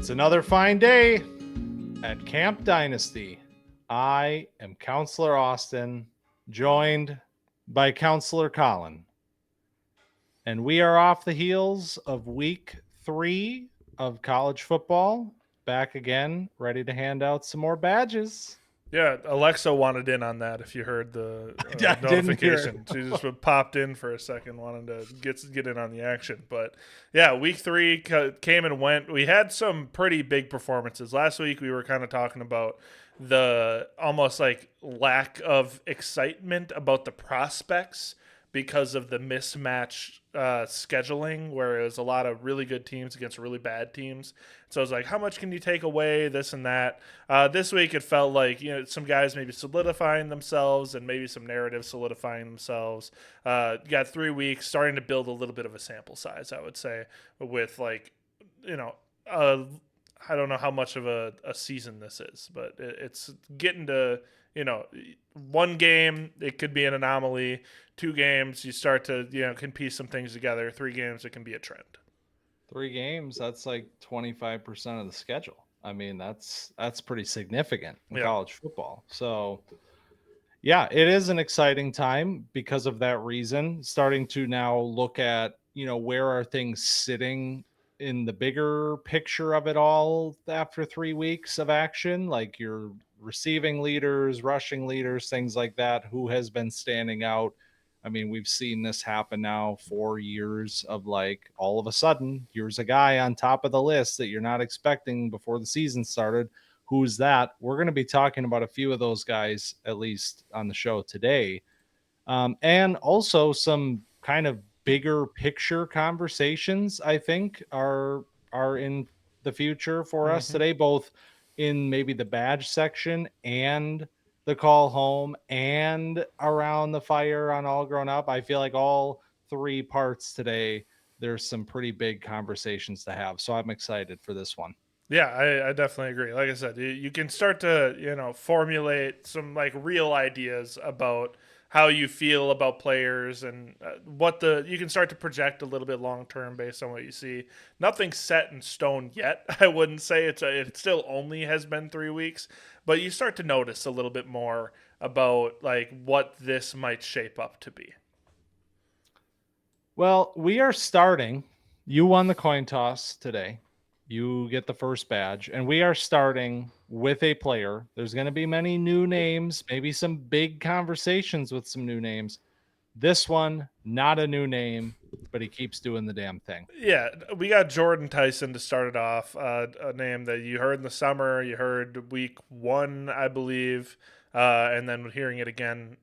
It's another fine day at Camp Dynasty. I am Counselor Austin, joined by Counselor Collin. And we are off the heels of week 3 of college football. Back again, ready to hand out some more badges. Yeah, Alexa wanted in on that. If you heard the I didn't hear notification, she just popped in for a second, wanting to get in on the action. But yeah, week 3 came and went. We had some pretty big performances last week. We were kind of talking about the almost like lack of excitement about the prospects because of the mismatch scheduling, where it was a lot of really good teams against really bad teams. So I was like, how much can you take away, this and that? This week it felt like some guys maybe solidifying themselves and maybe some narratives solidifying themselves. You got 3 weeks, starting to build a little bit of a sample size, I would say, with I don't know how much of a season this is, but it's getting to, one game, it could be an anomaly. 2 games, you start to, can piece some things together. 3 games, it can be a trend. 3 games, that's like 25% of the schedule. I mean, that's pretty significant in college football. So, yeah, it is an exciting time because of that reason. Starting to now look at, where are things sitting in the bigger picture of it all after 3 weeks of action, like your receiving leaders, rushing leaders, things like that. Who has been standing out? I mean, we've seen this happen now 4 years of like all of a sudden, here's a guy on top of the list that you're not expecting before the season started. Who's that? We're going to be talking about a few of those guys, at least on the show today. And also some kind of bigger picture conversations, I think, are in the future for us today, both in maybe the badge section and the call home and around the fire on All Grown Up. I feel like all 3 parts today, there's some pretty big conversations to have. So I'm excited for this one. Yeah, I definitely agree. Like I said, you can start to, formulate some like real ideas about how you feel about players and you can start to project a little bit long term based on what you see. Nothing's set in stone yet. I wouldn't say it still only has been 3 weeks, but you start to notice a little bit more about like what this might shape up to be. Well, we are starting. You won the coin toss today. You get the first badge, and we are starting with a player. There's going to be many new names, maybe some big conversations with some new names. This one, not a new name, but he keeps doing the damn thing. Yeah, we got Jordyn Tyson to start it off, a name that you heard in the summer. You heard week 1, I believe, and then hearing it again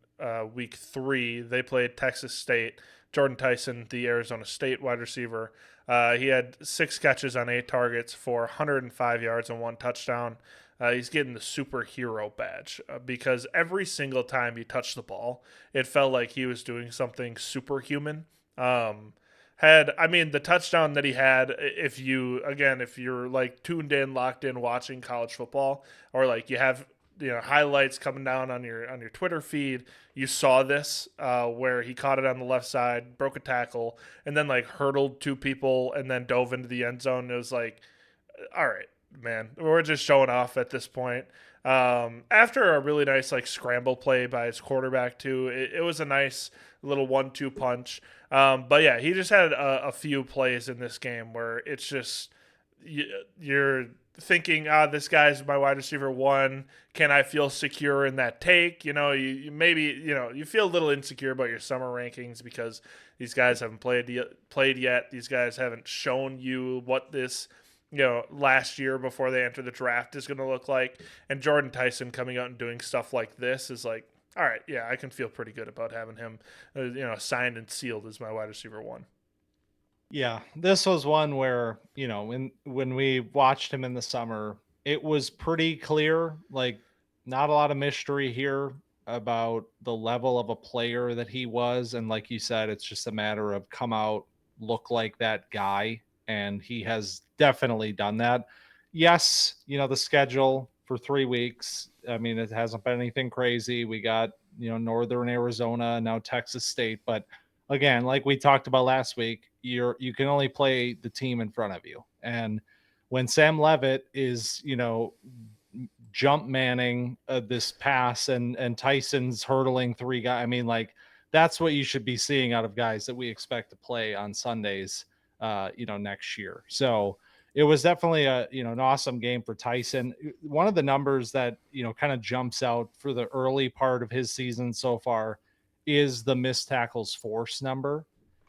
week 3. They played Texas State. Jordyn Tyson, the Arizona State wide receiver. He had 6 catches on 8 targets for 105 yards and 1 touchdown. He's getting the superhero badge because every single time he touched the ball, it felt like he was doing something superhuman. The touchdown that he had, if you're like tuned in, locked in, watching college football, or like you have highlights coming down on your Twitter feed, you saw this where he caught it on the left side, broke a tackle, and then like hurdled 2 people and then dove into the end zone. It was like, all right, man, we're just showing off at this point. After a really nice like scramble play by his quarterback too, it was a nice little 1-2 punch. But yeah, he just had a few plays in this game where it's just you're thinking, this guy's my wide receiver 1. Can I feel secure in that take? You maybe you feel a little insecure about your summer rankings because these guys haven't played yet. These guys haven't shown you what this last year before they enter the draft is going to look like. And Jordyn Tyson coming out and doing stuff like this is like, all right, yeah, I can feel pretty good about having him, signed and sealed as my wide receiver 1. Yeah, this was one where, when we watched him in the summer, it was pretty clear, like not a lot of mystery here about the level of a player that he was. And like you said, it's just a matter of come out, look like that guy. And he has definitely done that. Yes, the schedule for 3 weeks. I mean, it hasn't been anything crazy. We got, Northern Arizona, now Texas State, but again, like we talked about last week, you can only play the team in front of you. And when Sam Levitt is, jump manning this pass and Tyson's hurdling three guys. I mean, like, that's what you should be seeing out of guys that we expect to play on Sundays, next year. So it was definitely an awesome game for Tyson. One of the numbers that, kind of jumps out for the early part of his season so far is the missed tackles force number,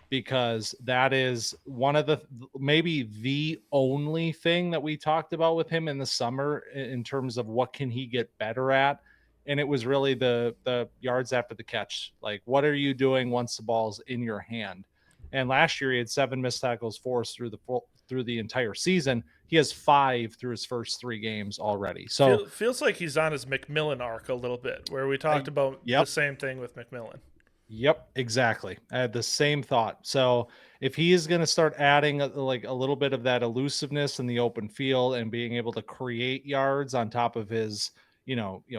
because that is one of the, maybe the only thing that we talked about with him in the summer in terms of what can he get better at. And it was really the yards after the catch. Like, what are you doing once the ball's in your hand? And last year he had 7 missed tackles forced through the entire season. He has 5 through his first 3 games already. So Feels like he's on his McMillan arc a little bit, where we talked about the yep. same thing with McMillan. Yep, exactly. I had the same thought. So if he is going to start adding like a little bit of that elusiveness in the open field and being able to create yards on top of his,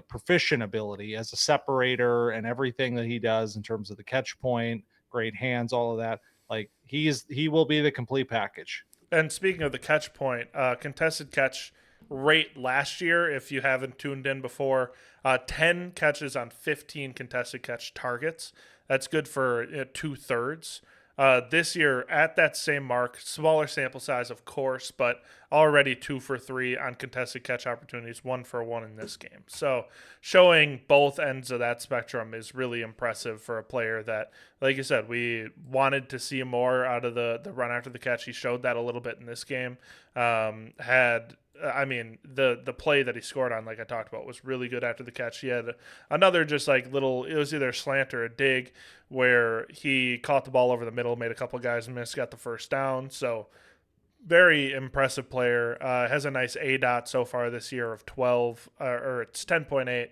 proficient ability as a separator and everything that he does in terms of the catch point, great hands, all of that, like he will be the complete package. And speaking of the catch point, contested catch rate last year, if you haven't tuned in before, 10 catches on 15 contested catch targets. That's good for 2/3. This year, at that same mark, smaller sample size, of course, but already 2 for 3 on contested catch opportunities, 1 for 1 in this game. So showing both ends of that spectrum is really impressive for a player that, like you said, we wanted to see more out of the run after the catch. He showed that a little bit in this game. The play that he scored on, like I talked about, was really good after the catch. He had another just like little, it was either a slant or a dig, where he caught the ball over the middle, made a couple guys miss, got the first down. So very impressive player. Has a nice ADOT so far this year of 12, or it's 10.8,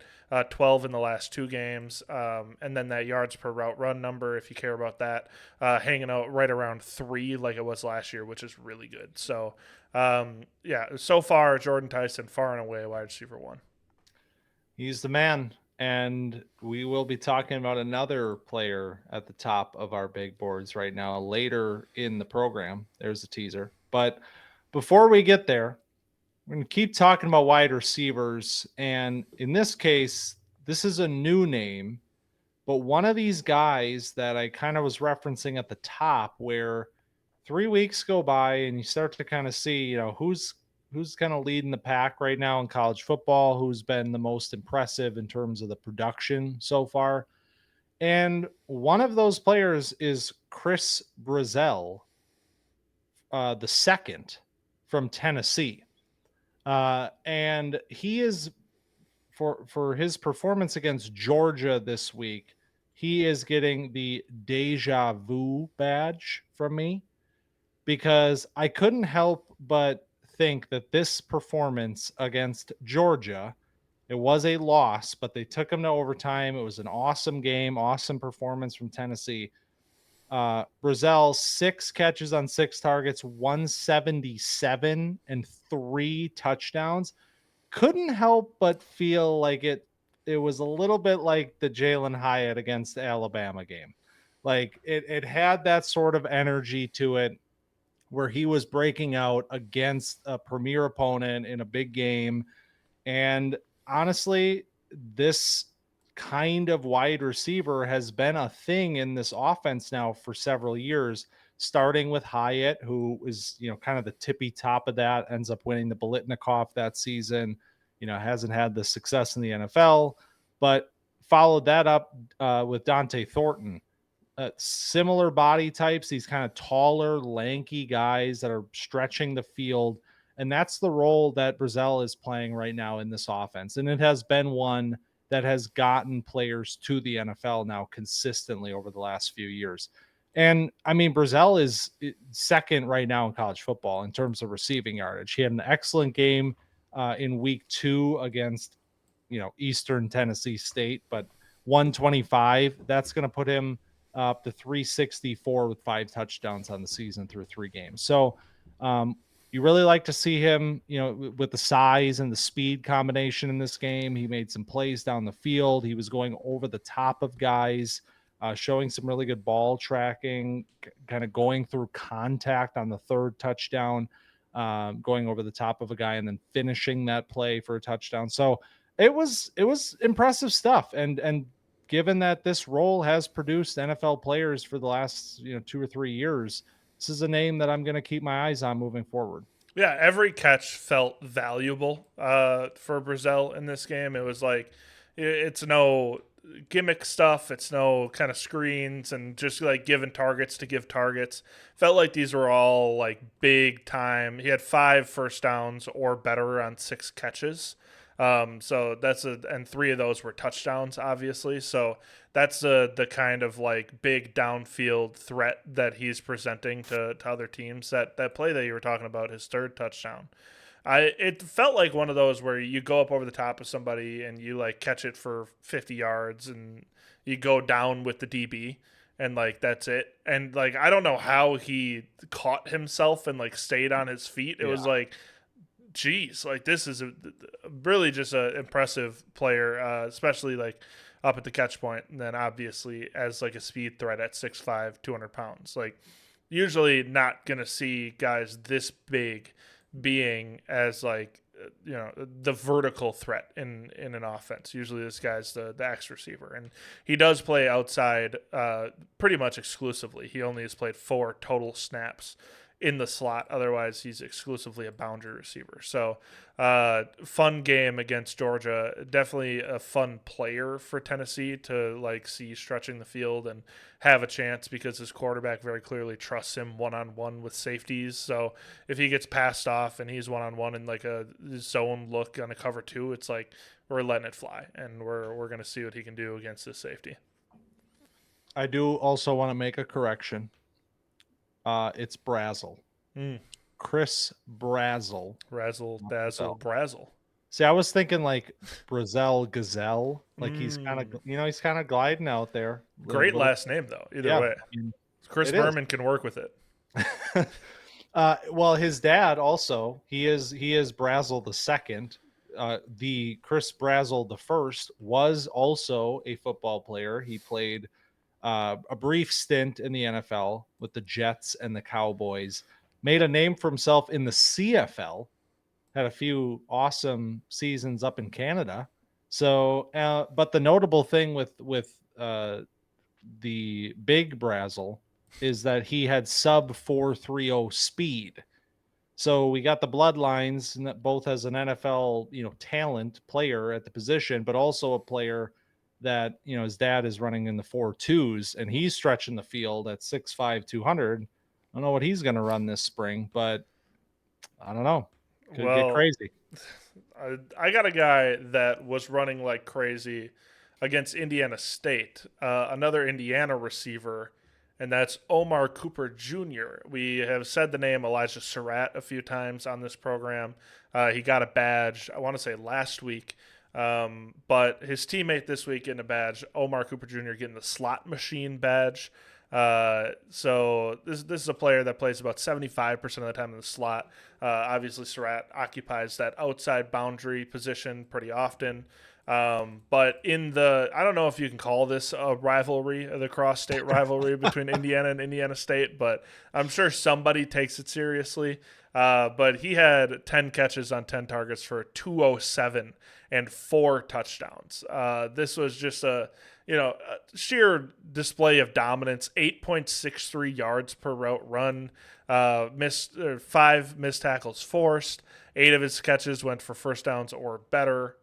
12 in the last 2 games. And then that yards per route run number, if you care about that, hanging out right around 3 like it was last year, which is really good. So, so far, Jordyn Tyson, far and away wide receiver 1. He's the man. And we will be talking about another player at the top of our big boards right now later in the program. There's a teaser. But before we get there, we're going to keep talking about wide receivers. And in this case, this is a new name, but one of these guys that I kind of was referencing at the top, where 3 weeks go by and you start to kind of see, who's kind of leading the pack right now in college football, who's been the most impressive in terms of the production so far. And one of those players is Chris Brazzell, the second from Tennessee. And he is, for his performance against Georgia this week, he is getting the deja vu badge from me, because I couldn't help but think that this performance against Georgia, it was a loss, but they took them to overtime. It was an awesome game, awesome performance from Tennessee. Brazzell, 6 catches on 6 targets, 177 and 3 touchdowns. Couldn't help but feel like it was a little bit like the Jalen Hyatt against the Alabama game. Like it had that sort of energy to it, where he was breaking out against a premier opponent in a big game. And honestly, this kind of wide receiver has been a thing in this offense now for several years, starting with Hyatt, who is, kind of the tippy top of that, ends up winning the Biletnikoff that season, hasn't had the success in the NFL, but followed that up with Dante Thornton. Similar body types, these kind of taller, lanky guys that are stretching the field. And that's the role that Brazzell is playing right now in this offense. And it has been one that has gotten players to the NFL now consistently over the last few years. And I mean, Brazzell is second right now in college football in terms of receiving yardage. He had an excellent game in week 2 against, Eastern Tennessee State, but 125, that's going to put him up to 364 with 5 touchdowns on the season through 3 games. So you really like to see him, with the size and the speed combination in this game. He made some plays down the field. He was going over the top of guys, showing some really good ball tracking, kind of going through contact on the 3rd touchdown. going over the top of a guy and then finishing that play for a touchdown. So it was impressive stuff. And given that this role has produced NFL players for the last 2 or 3 years, this is a name that I'm going to keep my eyes on moving forward. Yeah, every catch felt valuable for Brazzell in this game. It was like it's no gimmick stuff. It's no kind of screens and just like giving targets to give targets. Felt like these were all like big time. He had 5 first downs or better on 6 catches. So and 3 of those were touchdowns, obviously. So that's the kind of like big downfield threat that he's presenting to other teams. That play that you were talking about, his 3rd touchdown. It felt like one of those where you go up over the top of somebody and you like catch it for 50 yards and you go down with the DB and like that's it. And like I don't know how he caught himself and like stayed on his feet. It was like, geez, like this is really just an impressive player, especially like up at the catch point, and then obviously as like a speed threat at 6'5", 200 pounds. Like usually not gonna see guys this big being as like the vertical threat in an offense. Usually this guy's the X receiver, and he does play outside pretty much exclusively. He only has played 4 total snaps in the slot. Otherwise, he's exclusively a boundary receiver. So fun game against Georgia. Definitely a fun player for Tennessee to like see stretching the field and have a chance because his quarterback very clearly trusts him one-on-one with safeties. So if he gets passed off and he's one-on-one in like a zone look on a cover 2, it's like we're letting it fly, and we're going to see what he can do against this safety. I do also want to make a correction. It's Brazzell. Chris Brazzell. Brazzell. See, I was thinking like Brazzell Gazelle. Like he's kind of gliding out there. Great last name though. Either way, Chris Berman can work with it. Well, his dad also he is Brazzell the second. The Chris Brazzell the first was also a football player. He played a brief stint in the NFL with the Jets and the Cowboys, made a name for himself in the CFL, had a few awesome seasons up in Canada. So, but the notable thing with the big Brazzell is that he had sub 4.30 speed. So we got the bloodlines both as an NFL, talent player at the position, but also a player that his dad is running in the 4.2s and he's stretching the field at 6'5", 200. I don't know what he's going to run this spring, but I don't know. Could get crazy. I got a guy that was running like crazy against Indiana State, another Indiana receiver, and that's Omar Cooper Jr. We have said the name Elijah Surratt a few times on this program. He got a badge, I want to say last week. But his teammate this week getting a badge, Omar Cooper Jr. getting the slot machine badge. So this is a player that plays about 75% of the time in the slot. Obviously Surratt occupies that outside boundary position pretty often. But I don't know if you can call this a rivalry, the cross-state rivalry between Indiana and Indiana State, but I'm sure somebody takes it seriously. But he had 10 catches on 10 targets for 207 and 4 touchdowns. This was just a sheer display of dominance. 8.63 yards per route run. 5 missed tackles forced. 8 of his catches went for first downs or better.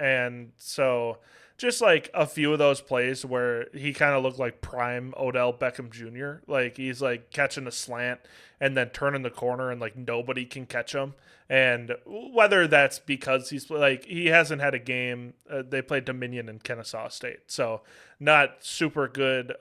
And so just like a few of those plays where he kind of looked like prime Odell Beckham Jr. Like he's like catching a slant and then turning the corner and like nobody can catch him. And whether that's because he hasn't had a game, they played Dominion in Kennesaw State. So not super good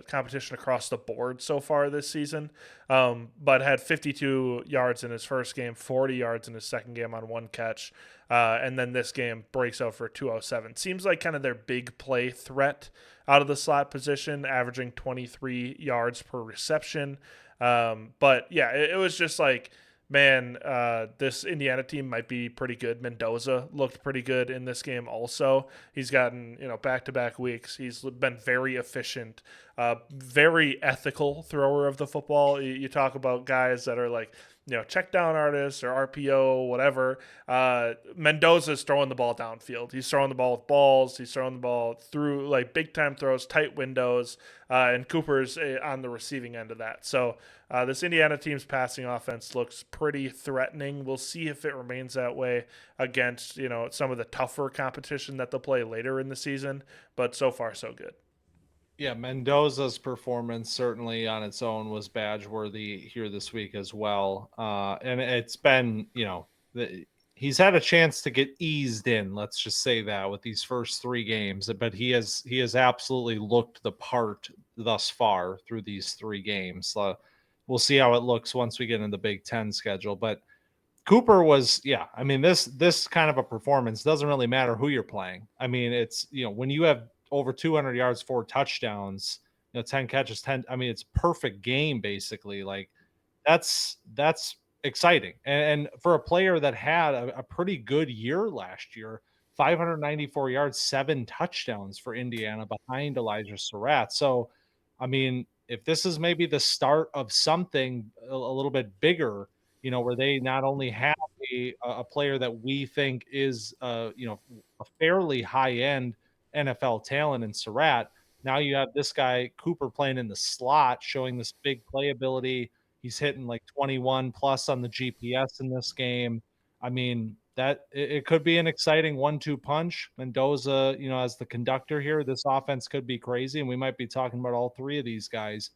competition across the board so far this season, but had 52 yards in his first game, 40 yards in his second game on 1 catch. And then this game breaks out for 207. Seems like kind of their big play threat out of the slot position, averaging 23 yards per reception. But yeah, it was just like, man, this Indiana team might be pretty good. Mendoza looked pretty good in this game also. He's gotten, back-to-back weeks. He's been very efficient Very ethical thrower of the football. You talk about guys that are like, check down artists or RPO, whatever. Mendoza's throwing the ball downfield. He's throwing the ball with balls. He's throwing the ball through like big time throws, tight windows, and Cooper's on the receiving end of that. So this Indiana team's passing offense looks pretty threatening. We'll see if it remains that way against some of the tougher competition that they'll play later in the season. But so far, so good. Yeah, Mendoza's performance certainly on its own was badge worthy here this week as well. And it's been, he's had a chance to get eased in, let's just say that, with these first 3 games, but he has absolutely looked the part thus far through these 3 games. We'll see how it looks once we get in the Big Ten schedule. But Cooper was, yeah, I mean, this kind of a performance doesn't really matter who you're playing. I mean, it's, when you have over 200 yards, 4 touchdowns, 10 catches, 10, I mean, it's perfect game basically. Like that's exciting. And for a player that had a pretty good year last year, 594 yards, 7 touchdowns for Indiana behind Elijah Surratt. So, I mean, if this is maybe the start of something a little bit bigger, where they not only have a player that we think is, a fairly high end NFL talent in Surratt. Now you have this guy Cooper playing in the slot, showing this big playability. He's hitting like 21 plus on the GPS in this game. I mean, that it could be an exciting 1-2 punch. Mendoza, as the conductor here, this offense could be crazy, and we might be talking about all 3 of these guys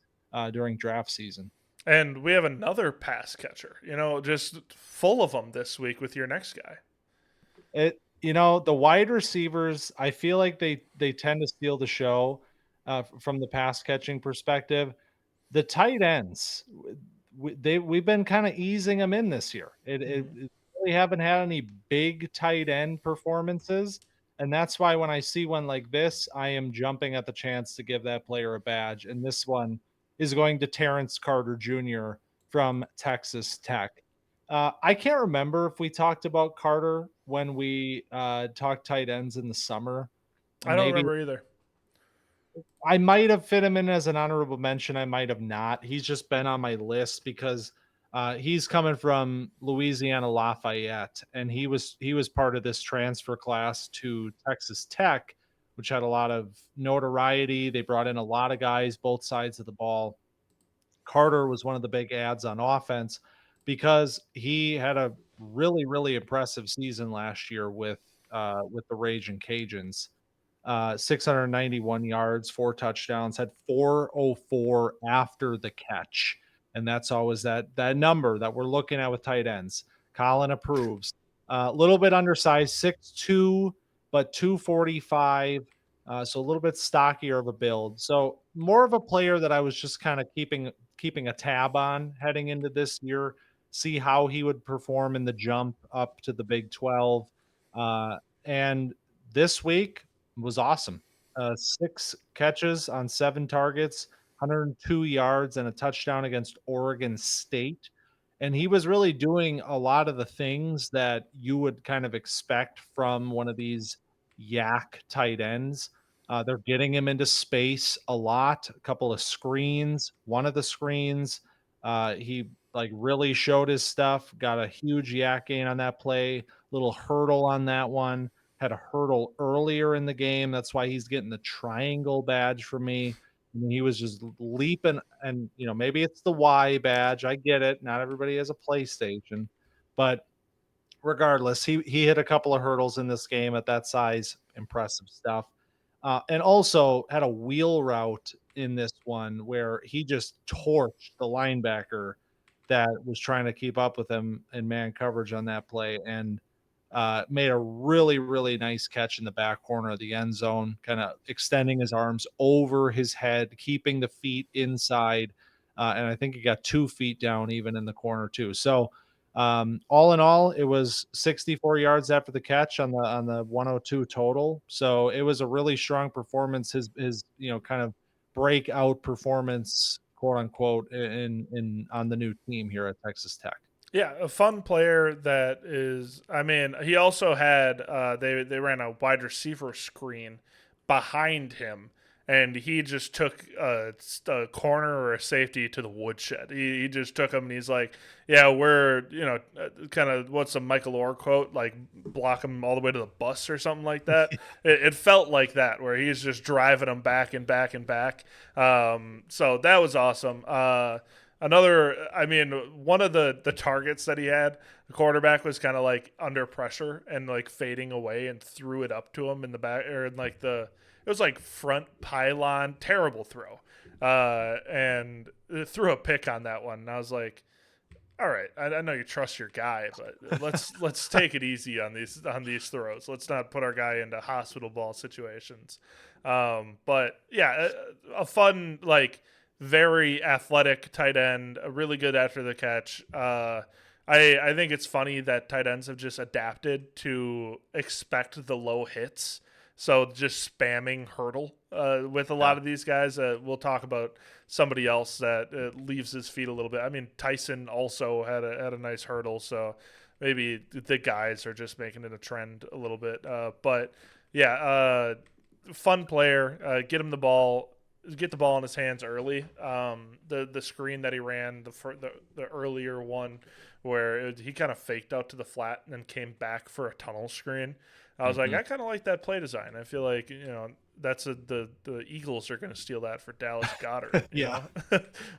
during draft season. And we have another pass catcher, just full of them this week with your next guy. The wide receivers, I feel like they tend to steal the show from the pass catching perspective. The tight ends, we've been kind of easing them in this year. It really haven't had any big tight end performances, and that's why when I see one like this, I am jumping at the chance to give that player a badge. And this one is going to Terrance Carter Jr. from Texas Tech. I can't remember if we talked about Carter when we talked tight ends in the summer. I don't Maybe remember either. I might have fit him in as an honorable mention. I might have not. He's just been on my list because he's coming from Louisiana Lafayette, and he was part of this transfer class to Texas Tech, which had a lot of notoriety. They brought in a lot of guys, both sides of the ball. Carter was one of the big ads on offense because he had a really, really impressive season last year with the Raging Cajuns. 691 yards, 4 touchdowns, had 404 after the catch. And that's always that number that we're looking at with tight ends. Collin approves. A little bit undersized, 6'2", but 245. So a little bit stockier of a build. So more of a player that I was just kind of keeping a tab on heading into this year, see how he would perform in the jump up to the Big 12. And this week was awesome. 6 catches on 7 targets, 102 yards, and a touchdown against Oregon State. And he was really doing a lot of the things that you would kind of expect from one of these yak tight ends. They're getting him into space a lot, a couple of screens. One of the screens, he like really showed his stuff, got a huge yak gain on that play, little hurdle on that one, had a hurdle earlier in the game. That's why he's getting the triangle badge for me. I mean, he was just leaping, and maybe it's the Y badge. I get it. Not everybody has a PlayStation, but regardless, he hit a couple of hurdles in this game at that size. Impressive stuff. And also had a wheel route in this one where he just torched the linebacker that was trying to keep up with him in man coverage on that play, and made a really, really nice catch in the back corner of the end zone, kind of extending his arms over his head, keeping the feet inside. And I think he got 2 feet down even in the corner too. So all in all, it was 64 yards after the catch on the 102 total. So it was a really strong performance. His kind of breakout performance, quote unquote, in on the new team here at Texas Tech. Yeah, a fun player that is. I mean, he also had they ran a wide receiver screen behind him, and he just took a corner or a safety to the woodshed. He just took him, and he's like, yeah, we're, kind of what's a Michael Orr quote, like block him all the way to the bus or something like that. It felt like that, where he's just driving him back and back and back. So that was awesome. One of the targets that he had, the quarterback was kind of like under pressure and like fading away and threw it up to him in the back, or in like it was like front pylon, terrible throw. And threw a pick on that one. And I was like, all right, I know you trust your guy, but let's take it easy on these throws. Let's not put our guy into hospital ball situations. But yeah, a fun, like, very athletic tight end, really good after the catch. I think it's funny that tight ends have just adapted to expect the low hits. So just spamming hurdle with a lot of these guys. We'll talk about somebody else that leaves his feet a little bit. I mean, Tyson also had a nice hurdle, so maybe the guys are just making it a trend a little bit. But yeah, fun player. Get him the ball. Get the ball in his hands early. The screen that he ran, the earlier one, where he kind of faked out to the flat and then came back for a tunnel screen. I was like, I kind of like that play design. I feel like, that's the Eagles are going to steal that for Dallas Goedert. Yeah.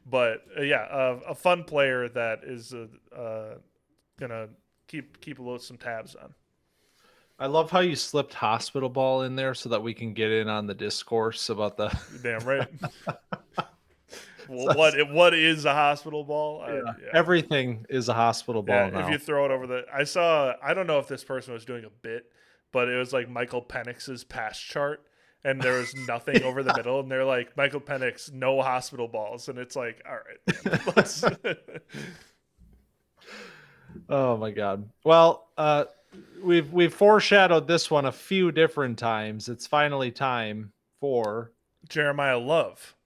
But a fun player that is going to keep some tabs on. I love how you slipped hospital ball in there so that we can get in on the discourse about the. You're damn right. Well, what is a hospital ball? Everything is a hospital ball now. If you throw it over I don't know if this person was doing a bit, but it was like Michael Penix's pass chart, and there was nothing over the middle, and they're like, Michael Penix, no hospital balls, and it's like, all right. Oh my God. Well, we've foreshadowed this one a few different times. It's finally time for Jeremiyah Love.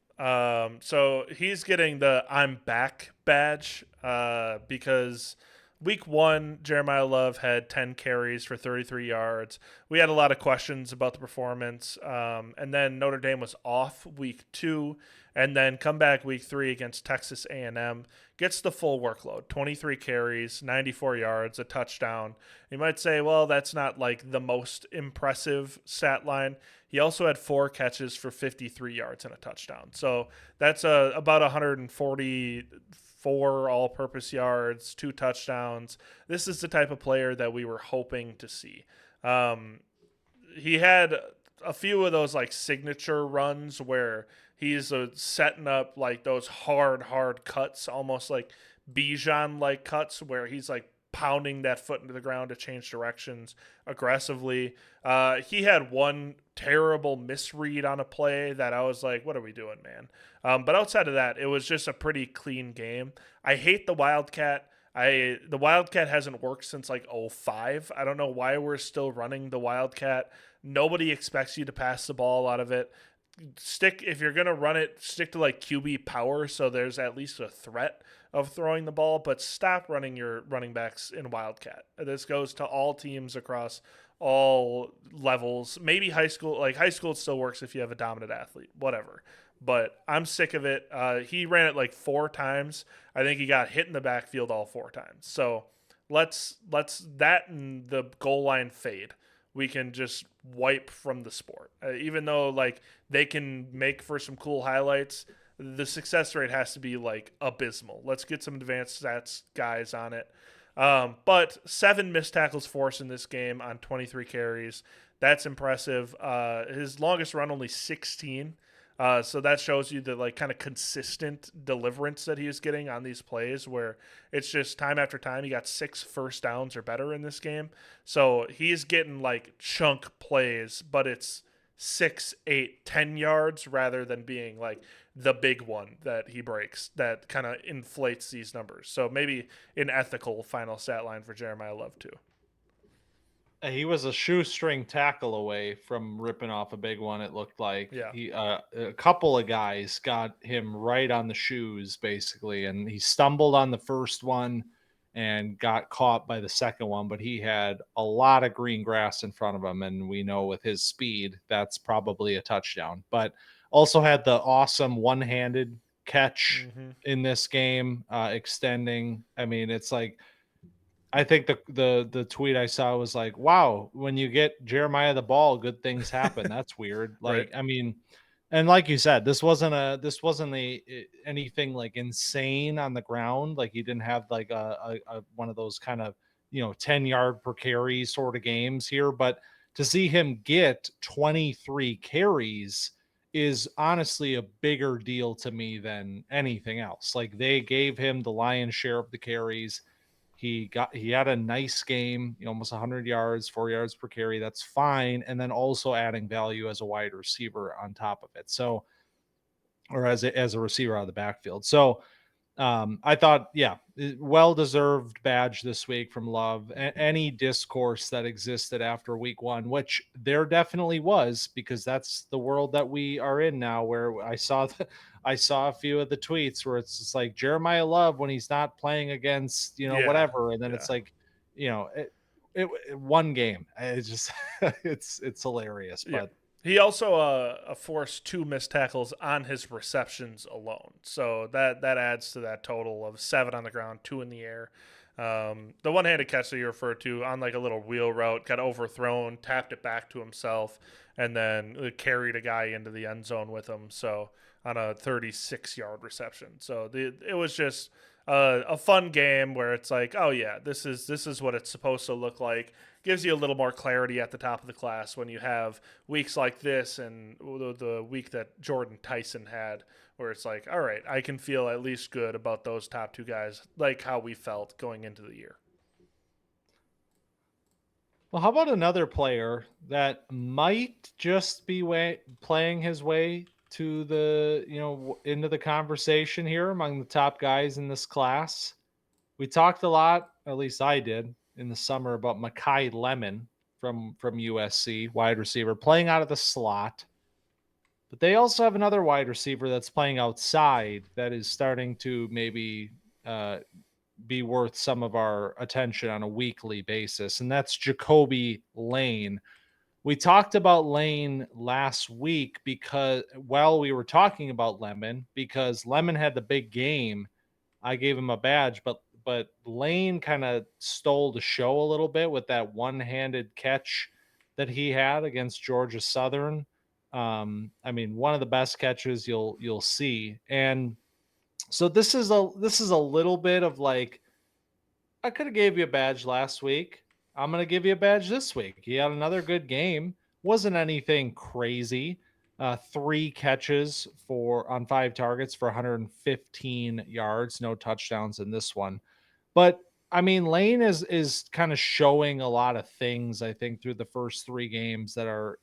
So he's getting the I'm back badge because week 1, Jeremiyah Love had 10 carries for 33 yards. We had a lot of questions about the performance. And then Notre Dame was off week 2, and then come back week 3 against Texas A&M. Gets the full workload, 23 carries, 94 yards, a touchdown. You might say, well, that's not like the most impressive stat line. He also had 4 catches for 53 yards and a touchdown. So that's about 144 all-purpose yards, 2 touchdowns. This is the type of player that we were hoping to see. He had a few of those like signature runs where he's setting up like those hard cuts, almost like Bijan-like cuts, where he's like pounding that foot into the ground to change directions aggressively. He had one terrible misread on a play that I was like, what are we doing, man? But outside of that, it was just a pretty clean game. I hate the Wildcat. The Wildcat hasn't worked since like 2005. I don't know why we're still running the Wildcat. Nobody expects you to pass the ball out of it. If you're going to run it, stick to like QB power so there's at least a threat of throwing the ball, but stop running your running backs in Wildcat. This goes to all teams across all levels. Maybe high school. Like high school, it still works if you have a dominant athlete, whatever. But I'm sick of it. He ran it like 4 times. I think he got hit in the backfield all 4 times. So let's that and the goal line fade. We can just wipe from the sport. Even though like they can make for some cool highlights, the success rate has to be like abysmal. Let's get some advanced stats guys on it. But 7 missed tackles forced in this game on 23 carries. That's impressive. His longest run only 16. So that shows you the like kind of consistent deliverance that he is getting on these plays, where it's just time after time. He got 6 first downs or better in this game. So he's getting like chunk plays, but it's 6, 8, 10 yards rather than being like the big one that he breaks that kind of inflates these numbers. So maybe an ethical final stat line for Jeremiyah Love too. He was a shoestring tackle away from ripping off a big one. It looked like a couple of guys got him right on the shoes, basically, and he stumbled on the first one and got caught by the second one. But he had a lot of green grass in front of him, and we know with his speed, that's probably a touchdown. But Also had the awesome one-handed catch Mm-hmm. in this game, extending. I mean, it's like, I think the tweet I saw was like, wow, when you get Jeremiyah the ball, good things happen. That's weird. Right. Like, I mean, and like you said, this wasn't anything like insane on the ground. Like, he didn't have like a one of those kind of, 10-yard per carry sort of games here, but to see him get 23 carries is honestly a bigger deal to me than anything else. Like, they gave him the lion's share of the carries. He had a nice game, almost 100 yards, 4 yards per carry. That's fine. And then also adding value as a wide receiver on top of it. So, or as a receiver out of the backfield. So, I thought, yeah, well deserved badge this week from Love. Any discourse that existed after week one, which there definitely was, because that's the world that we are in now. Where I saw a few of the tweets where it's just like Jeremiyah Love when he's not playing against Yeah. whatever, and then Yeah. it's like, one game. It's just it's hilarious, Yeah. but. He also forced 2 missed tackles on his receptions alone, so that adds to that total of 7 on the ground, 2 in the air. The one-handed catch that you referred to on like a little wheel route, got overthrown, tapped it back to himself, and then carried a guy into the end zone with him. So on a 36-yard reception. So it was just a fun game where it's like, oh yeah, this is what it's supposed to look like. Gives you a little more clarity at the top of the class when you have weeks like this and the week that Jordyn Tyson had, where it's like, all right, I can feel at least good about those top 2 guys, like how we felt going into the year. Well, how about another player that might just be playing his way to the, into the conversation here among the top guys in this class? We talked a lot, at least I did, in the summer about Mekhi Lemon from USC, wide receiver, playing out of the slot. But they also have another wide receiver that's playing outside that is starting to maybe uh, be worth some of our attention on a weekly basis, and that's Jacoby Lane. We talked about Lane last week because while we were talking about Lemon, because Lemon had the big game, I gave him a badge, but Lane kind of stole the show a little bit with that one-handed catch that he had against Georgia Southern. I mean, one of the best catches you'll see. And so this is a little bit of like, I could have gave you a badge last week. I'm going to give you a badge this week. He had another good game. Wasn't anything crazy. 3 catches on 5 targets for 115 yards, no touchdowns in this one. But I mean, Lane is kind of showing a lot of things, I think, through the first 3 games that are,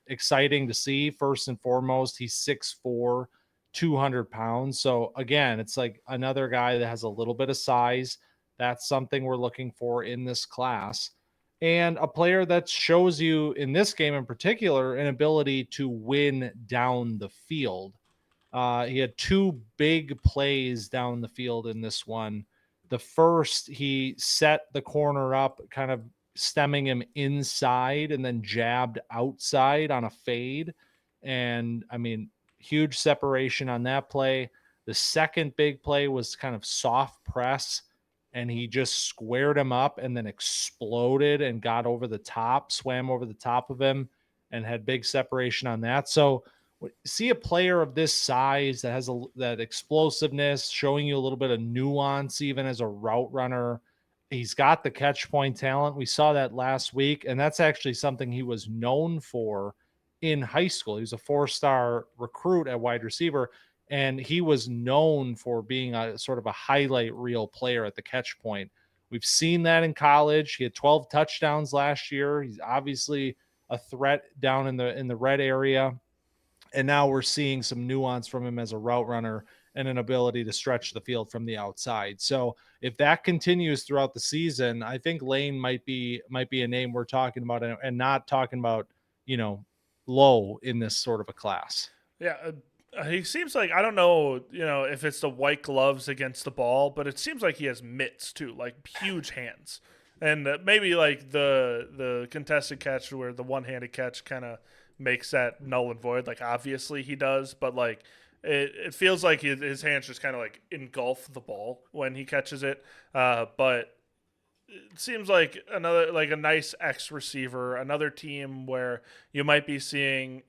exciting to see. First and foremost, he's 6'4", 200 pounds. So again, it's like another guy that has a little bit of size. That's something we're looking for in this class. And a player that shows you in this game in particular an ability to win down the field. He had 2 big plays down the field in this one. The first, he set the corner up, kind of stemming him inside and then jabbed outside on a fade. And I mean, huge separation on that play. The second big play was kind of soft press, and he just squared him up and then exploded and got over the top, swam over the top of him, and had big separation on that. So, see a player of this size that has that explosiveness, showing you a little bit of nuance, even as a route runner. He's got the catch point talent. We saw that last week, and that's actually something he was known for in high school. He was a 4-star recruit at wide receiver, and he was known for being a sort of a highlight reel player at the catch point. We've seen that in college. He had 12 touchdowns last year. He's obviously a threat down in the red area. And now we're seeing some nuance from him as a route runner and an ability to stretch the field from the outside. So if that continues throughout the season, I think Lane might be a name we're talking about, and not talking about, low in this sort of a class. Yeah, he seems like, I don't know, if it's the white gloves against the ball, but it seems like he has mitts too, like huge hands, and maybe like the contested catch where the one-handed catch kind of makes that null and void. Like obviously he does, but like it feels like his hands just kind of like engulf the ball when he catches it. But it seems like a nice X receiver, another team where you might be seeing,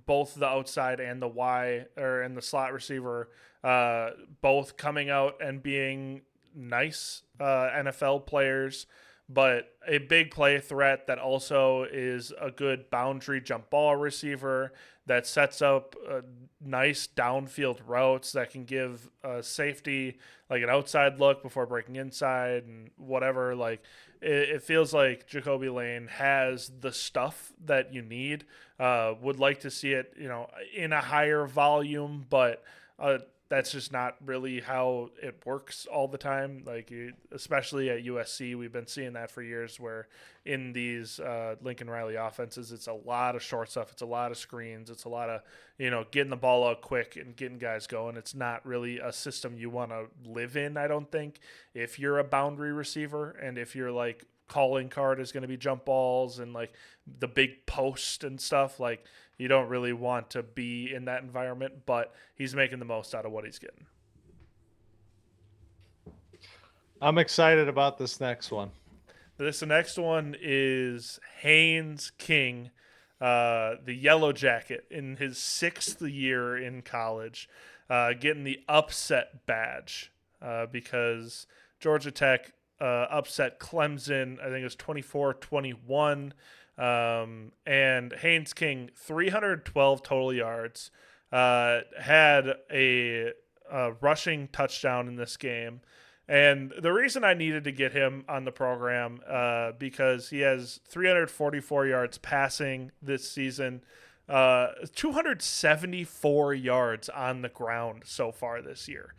both the outside and the Y or and the slot receiver, both coming out and being nice NFL players, but a big play threat that also is a good boundary jump ball receiver that sets up nice downfield routes that can give safety like an outside look before breaking inside and whatever. Like it feels like Jacoby Lane has the stuff that you need. Would like to see it, in a higher volume, but that's just not really how it works all the time. Like especially at USC, we've been seeing that for years. Where in these Lincoln Riley offenses, it's a lot of short stuff. It's a lot of screens. It's a lot of getting the ball out quick and getting guys going. It's not really a system you want to live in, I don't think, if you're a boundary receiver and if you're like calling card is going to be jump balls and like the big post and stuff. Like you don't really want to be in that environment, but he's making the most out of what he's getting. I'm excited about this next one. This next one is Haynes King, the Yellow Jacket in his 6th year in college, getting the upset badge because Georgia Tech upset Clemson. I think it was 24-21. And Haynes King, 312 total yards, had a rushing touchdown in this game. And the reason I needed to get him on the program, because he has 344 yards passing this season, 274 yards on the ground so far this year.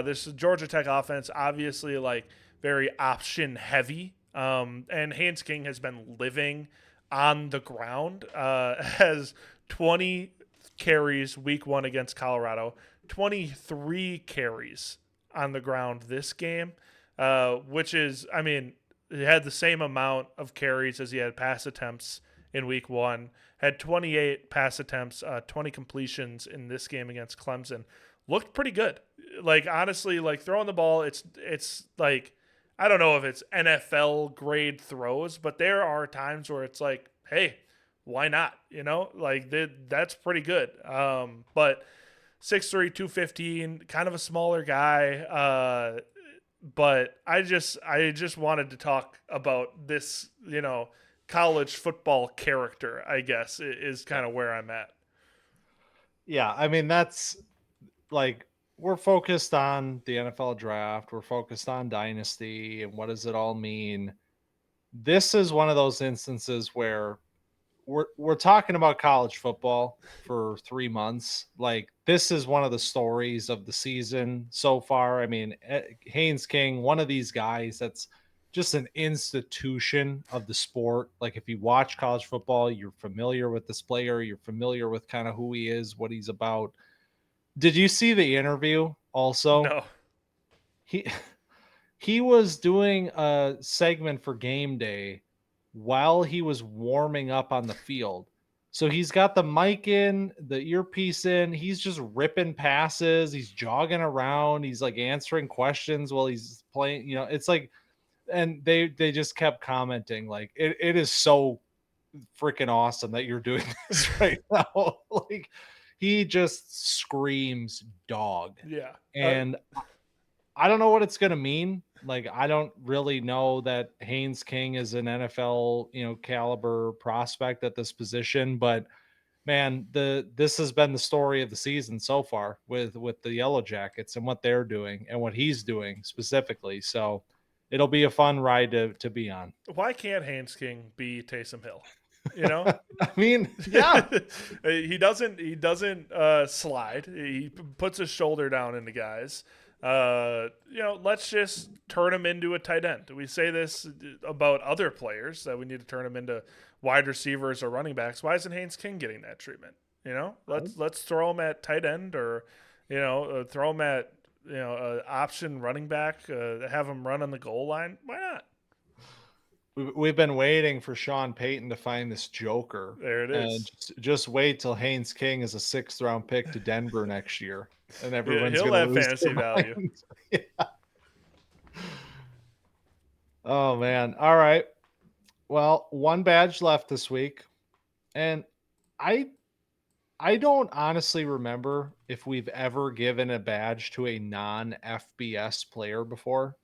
This Georgia Tech offense, obviously, like very option heavy. And Haynes King has been living on the ground, has 20 carries week 1 against Colorado, 23 carries on the ground this game, which is, I mean, he had the same amount of carries as he had pass attempts in week 1, had 28 pass attempts, 20 completions in this game against Clemson. Looked pretty good. Like, honestly, like throwing the ball, it's like, I don't know if it's NFL grade throws, but there are times where it's like, hey, why not? Like that's pretty good. But 6'3", 215, kind of a smaller guy. But I just wanted to talk about this, college football character, I guess, is kind of where I'm at. Yeah, I mean, that's like we're focused on the NFL draft. We're focused on Dynasty and what does it all mean. This is one of those instances where we're talking about college football for 3 months. Like this is one of the stories of the season so far. I mean, Haynes King, one of these guys that's just an institution of the sport. Like if you watch college football, you're familiar with this player, you're familiar with kind of who he is, what he's about. Did you see the interview also? No. He was doing a segment for game day while he was warming up on the field. So he's got the mic in, the earpiece in, he's just ripping passes, he's jogging around, he's like answering questions while he's playing, it's like, and they just kept commenting like it is so freaking awesome that you're doing this right now. Like he just screams dog. Yeah. And I don't know what it's going to mean. Like, I don't really know that Haynes King is an NFL, caliber prospect at this position, but man, this has been the story of the season so far with the Yellow Jackets and what they're doing and what he's doing specifically. So it'll be a fun ride to be on. Why can't Haynes King be Taysom Hill? I mean, yeah. he doesn't slide. He puts his shoulder down into guys. Let's just turn him into a tight end. We say this about other players that we need to turn him into wide receivers or running backs. Why isn't Haynes King getting that treatment? Let's throw him at tight end or, throw him at, option running back, have him run on the goal line. Why not? we've been waiting for Sean Payton to find this joker. There it And is. just wait till Haynes King is a 6th round pick to Denver next year, and everyone's He'll gonna have lose fantasy their value. mind. Yeah. Oh man. All right. Well, one badge left this week, and I I don't honestly remember if we've ever given a badge to a non FBS player before.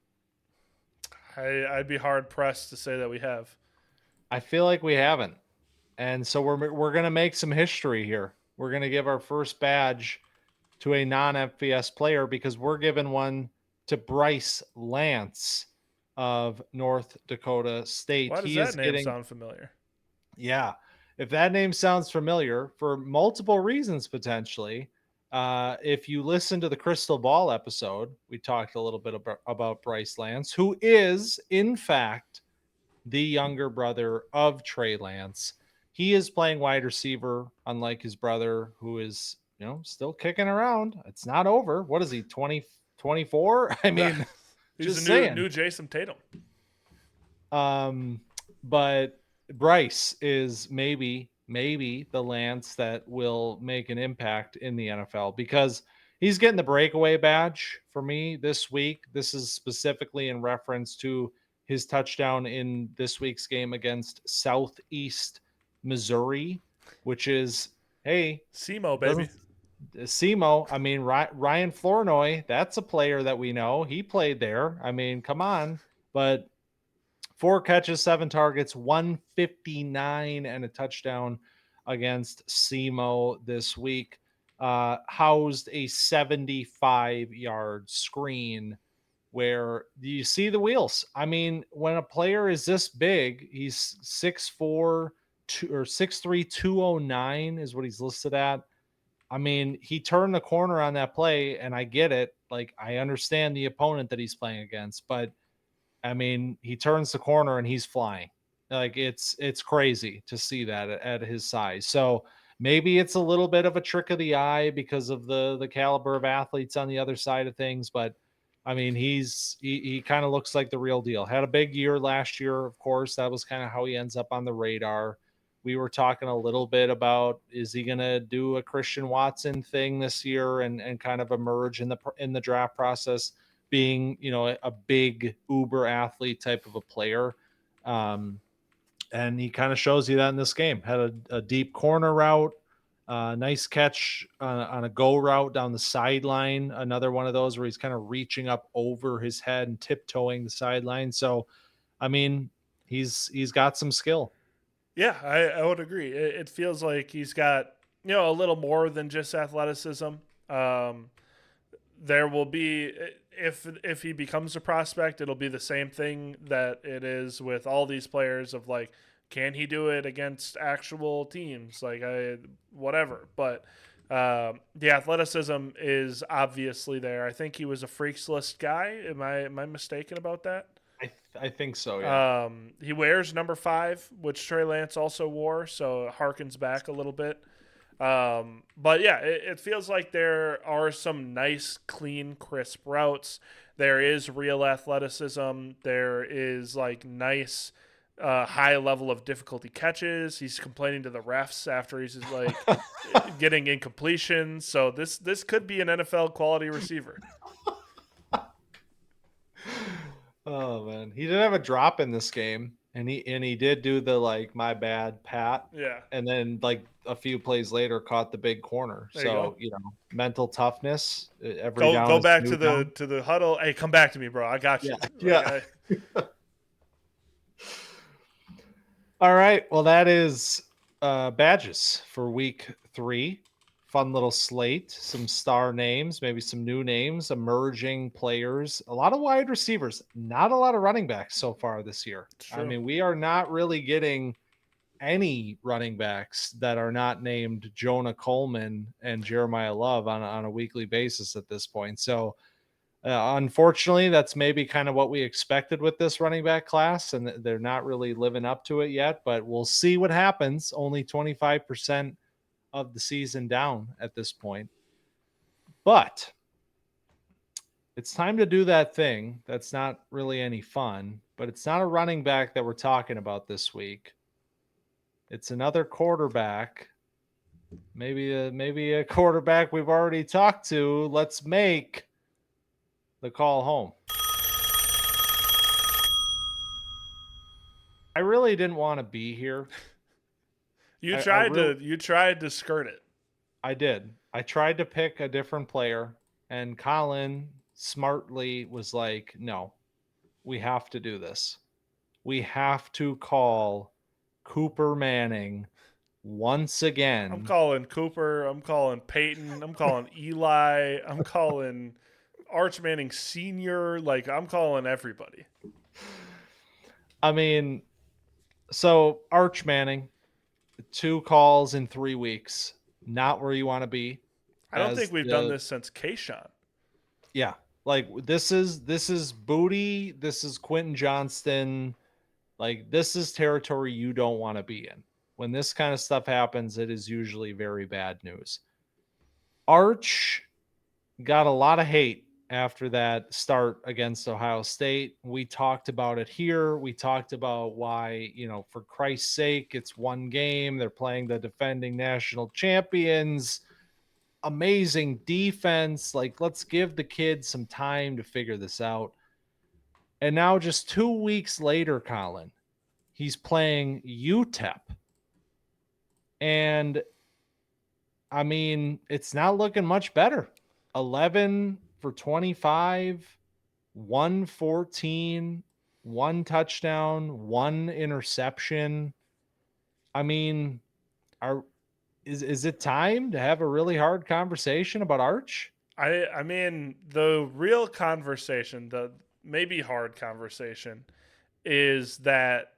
I'd be hard pressed to say that we have. I feel like we haven't. And so we're going to make some history here. We're going to give our first badge to a non FBS player because we're giving one to Bryce Lance of North Dakota State. Why does He that is name getting, sound familiar? yeah, if that name sounds familiar for multiple reasons, potentially. If you listen to the Crystal Ball episode, we talked a little bit about Bryce Lance, who is, in fact, the younger brother of Trey Lance. He is playing wide receiver, unlike his brother, who is, still kicking around. It's not over. What is he, 24? I mean, He's just a new saying. new Jason Tatum. But Bryce is maybe the Lance that will make an impact in the NFL because he's getting the breakaway badge for me this week. This is specifically in reference to his touchdown in this week's game against Southeast Missouri, which is, hey, SEMO, baby. doesn't SEMO. I mean, Ryan Flournoy, that's a player that we know. He played there. I mean, come on. But 4 catches, 7 targets, 159 and a touchdown against SEMO this week. Housed a 75-yard screen where you see the wheels. I mean, when a player is this big, he's 6'4", 6'3", 209 is what he's listed at. I mean, he turned the corner on that play, and I get it. Like, I understand the opponent that he's playing against, but I mean, he turns the corner and he's flying. Like it's crazy to see that at his size. So maybe it's a little bit of a trick of the eye because of the caliber of athletes on the other side of things. But I mean, he kind of looks like the real deal. Had a big year last year, of course. That was kind of how he ends up on the radar. We were talking a little bit about, is he going to do a Christian Watson thing this year and kind of emerge in the draft process, being, a big uber athlete type of a player. And he kind of shows you that in this game. Had a deep corner route, nice catch on a go route down the sideline. Another one of those where he's kind of reaching up over his head and tiptoeing the sideline. So, I mean, he's got some skill. Yeah, I would agree. It feels like he's got a little more than just athleticism. There will be, if he becomes a prospect, it'll be the same thing that it is with all these players of like, can he do it against actual teams, like whatever. But the athleticism is obviously there. I think he was a freaks list guy. Am I mistaken about that? I think so, yeah. He wears number 5, which Trey Lance also wore, so it harkens back a little bit. But yeah, it feels like there are some nice, clean, crisp routes. There is real athleticism. There is like nice, high level of difficulty catches. He's complaining to the refs after he's like getting incompletions. So this could be an NFL quality receiver. Oh man, he did have a drop in this game, and he did do the like my bad pat, Yeah. and then like a few plays later caught the big corner. There you So go. mental toughness. Every Go down go is a back new to the down. to the huddle. Hey, come back to me, bro. I got you. Yeah. All right. Well, that is badges for week 3. Fun little slate, some star names, maybe some new names, emerging players, a lot of wide receivers, not a lot of running backs so far this year. It's I true. mean, we are not really getting any running backs that are not named Jonah Coleman and Jeremiyah Love on a weekly basis at this point. So, unfortunately, that's maybe kind of what we expected with this running back class, and they're not really living up to it yet, but we'll see what happens. Only 25% of the season down at this point. But it's time to do that thing that's not really any fun, but it's not a running back that we're talking about this week. It's another quarterback. Maybe a quarterback we've already talked to. Let's make the call home. I really didn't want to be here. You tried to skirt it. I did. I tried to pick a different player, and Collin smartly was like, "No, we have to do this. We have to call Cooper Manning once again." I'm calling Cooper. I'm calling Peyton. I'm calling Eli. I'm calling Arch Manning Sr. Like, I'm calling everybody. I mean, so Arch Manning, 2 calls in 3 weeks, not where you want to be. I don't think we've done this since Kayshawn. Yeah, like this is Booty. This is Quentin Johnston. Like, this is territory you don't want to be in. When this kind of stuff happens, it is usually very bad news. Arch got a lot of hate after that start against Ohio State. We talked about it here. We talked about why, for Christ's sake, it's one game. They're playing the defending national champions. Amazing defense. Like, let's give the kids some time to figure this out. And now, just 2 weeks later, Collin, he's playing UTEP. And I mean, it's not looking much better. 11 for 25, 114, 1 touchdown, 1 interception. I mean, is it time to have a really hard conversation about Arch? I mean, the real conversation, the maybe hard conversation, is that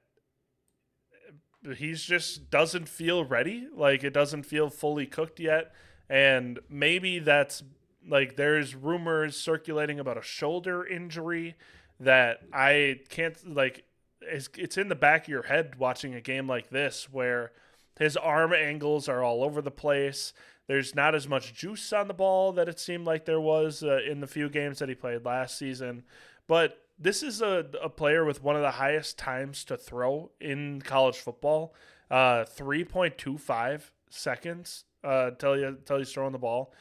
he's just doesn't feel ready. Like, it doesn't feel fully cooked yet. And maybe that's like, there's rumors circulating about a shoulder injury that I can't, like, it's in the back of your head watching a game like this where his arm angles are all over the place. There's not as much juice on the ball that it seemed like there was in the few games that he played last season. But this is a player with one of the highest times to throw in college football, 3.25 seconds till he's throwing the ball.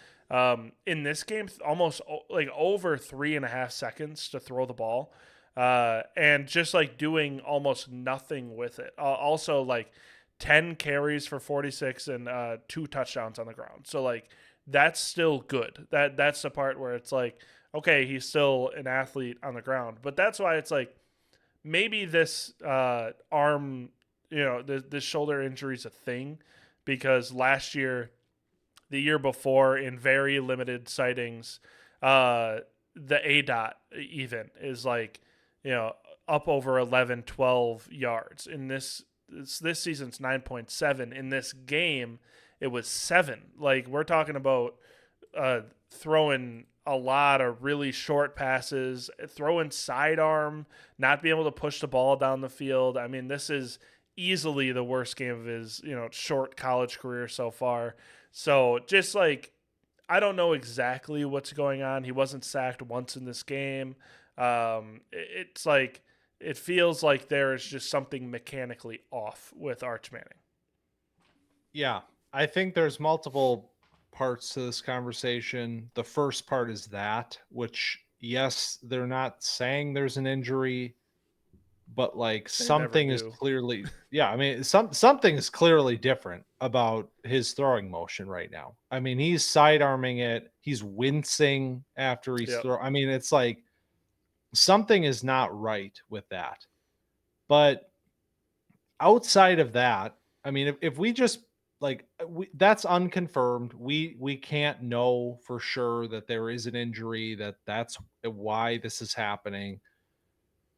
In this game, almost like over 3.5 seconds to throw the ball, and just like doing almost nothing with it. Also, like 10 carries for 46 and 2 touchdowns on the ground. So like, that's still good. That's the part where it's like, okay, he's still an athlete on the ground. But that's why it's like, maybe this arm, this shoulder injury is a thing, because last year, the year before, in very limited sightings, the ADOT even is like, up over 11, 12 yards. In this season's 9.7. In this game, it was 7. Like, we're talking about throwing a lot of really short passes, throwing sidearm, not being able to push the ball down the field. I mean, this is easily the worst game of his, short college career so far. So just like, I don't know exactly what's going on. He wasn't sacked once in this game. It's like, it feels like there is just something mechanically off with Arch Manning. Yeah, I think there's multiple parts to this conversation. The first part is that, which, yes, they're not saying there's an injury, but like, something is clearly, yeah, I mean, something is clearly different about his throwing motion right now. I mean, he's side arming it. He's wincing after he's throwing. I mean, it's like, something is not right with that. But outside of that, I mean, if we just like, that's unconfirmed. We can't know for sure that there is an injury, that's why this is happening.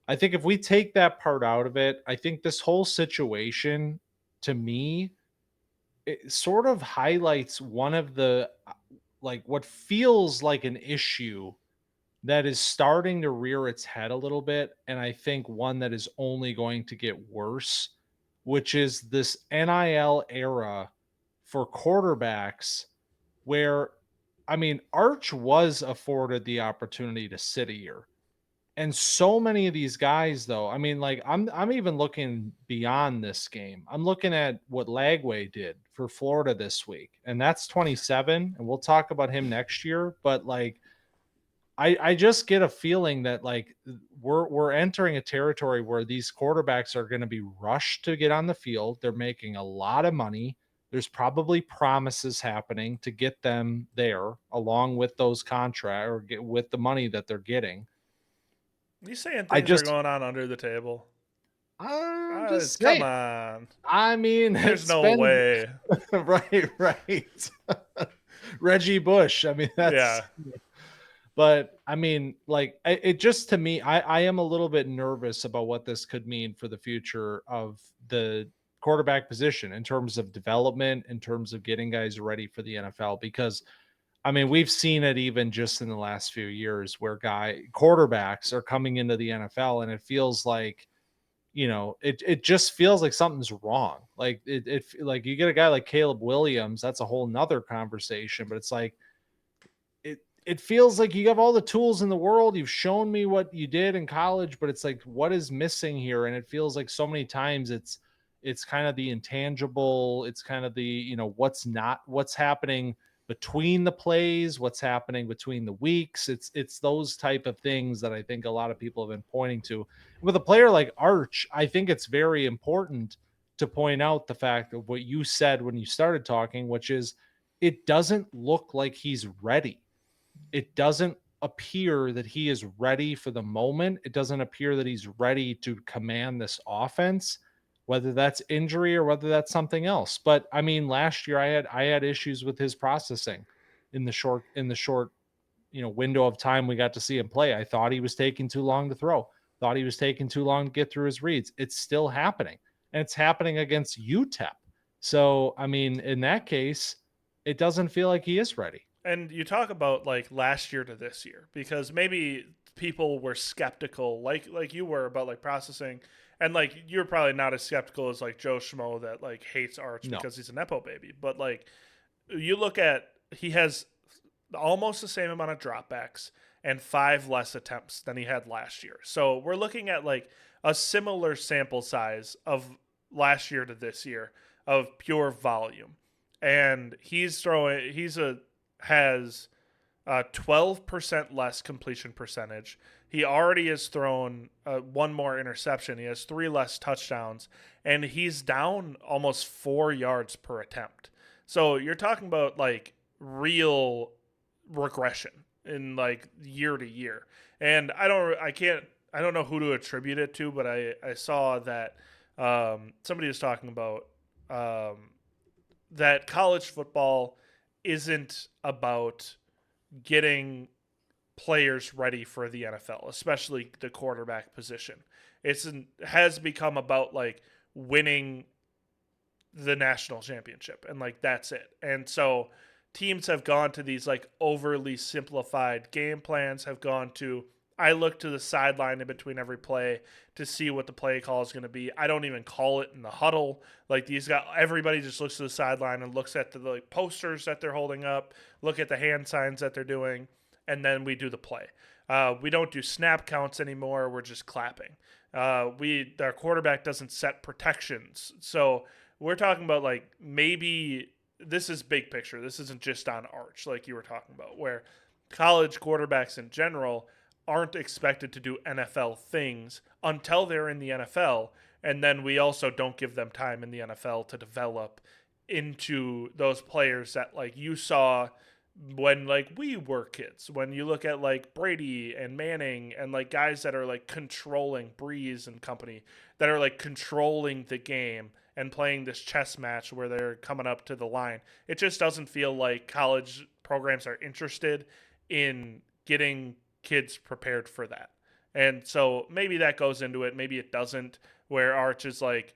I think if we take that part out of it, I think this whole situation, to me, it sort of highlights one of the, like, what feels like an issue that is starting to rear its head a little bit, and I think one that is only going to get worse, which is this NIL era for quarterbacks, where, I mean, Arch was afforded the opportunity to sit a year. And so many of these guys, though, I mean, like I'm even looking beyond this game. I'm looking at what Lagway did for Florida this week, and that's 27. And we'll talk about him next year. But like, I just get a feeling that like we're entering a territory where these quarterbacks are going to be rushed to get on the field. They're making a lot of money. There's probably promises happening to get them there, along with those contract or get with the money that they're getting. You saying I things are just going on under the table? I'm just Come saying. on. I mean, There's it's no been way. right. Reggie Bush. I mean, that's Yeah. but I mean, like it just to me, I am a little bit nervous about what this could mean for the future of the quarterback position in terms of development, in terms of getting guys ready for the NFL. Because I mean, we've seen it even just in the last few years where quarterbacks are coming into the NFL, and it feels like it just feels like something's wrong. Like like you get a guy like Caleb Williams, that's a whole nother conversation, but it's like it feels like you have all the tools in the world. You've shown me what you did in college, but it's like what is missing here? And it feels like so many times it's kind of the intangible, it's kind of the, what's happening between the plays, what's happening between the weeks. It's those type of things that I think a lot of people have been pointing to. With a player like Arch, I think it's very important to point out the fact of what you said when you started talking, which is it doesn't look like he's ready. It doesn't appear that he is ready for the moment. It doesn't appear that he's ready to command this offense, whether that's injury or whether that's something else. But I mean, last year I had issues with his processing in the short window of time we got to see him play. I thought he was taking too long to throw. Thought he was taking too long to get through his reads. It's still happening, and it's happening against UTEP. So I mean, in that case, it doesn't feel like he is ready. And you talk about like last year to this year because maybe people were skeptical like you were about like processing, and like you're probably not as skeptical as like Joe Schmo that like hates Arch No. because he's a nepo baby. But like you look at, he has almost the same amount of dropbacks and 5 less attempts than he had last year. So we're looking at like a similar sample size of last year to this year of pure volume. And has 12% less completion percentage. He already has thrown one more interception. He has 3 less touchdowns, and he's down almost 4 yards per attempt. So you're talking about like real regression in like year to year. And I don't know who to attribute it to, but I saw that somebody was talking about that college football isn't about getting players ready for the NFL, especially the quarterback position. Has become about like winning the national championship, and like that's it. And so teams have gone to these like overly simplified game plans, have gone to, I look to the sideline in between every play to see what the play call is going to be. I don't even call it in the huddle. Like everybody just looks to the sideline and looks at the like posters that they're holding up, look at the hand signs that they're doing, and then we do the play. We don't do snap counts anymore. We're just clapping. Our quarterback doesn't set protections. So we're talking about like maybe this is big picture. This isn't just on Arch like you were talking about, where college quarterbacks in general aren't expected to do NFL things until they're in the NFL. And then we also don't give them time in the NFL to develop into those players that like you saw when like we were kids. When you look at like Brady and Manning and like guys that are like controlling Breeze and company, that are like controlling the game and playing this chess match where they're coming up to the line. It just doesn't feel like college programs are interested in getting kids prepared for that. And so maybe that goes into it, maybe it doesn't, where Arch is like,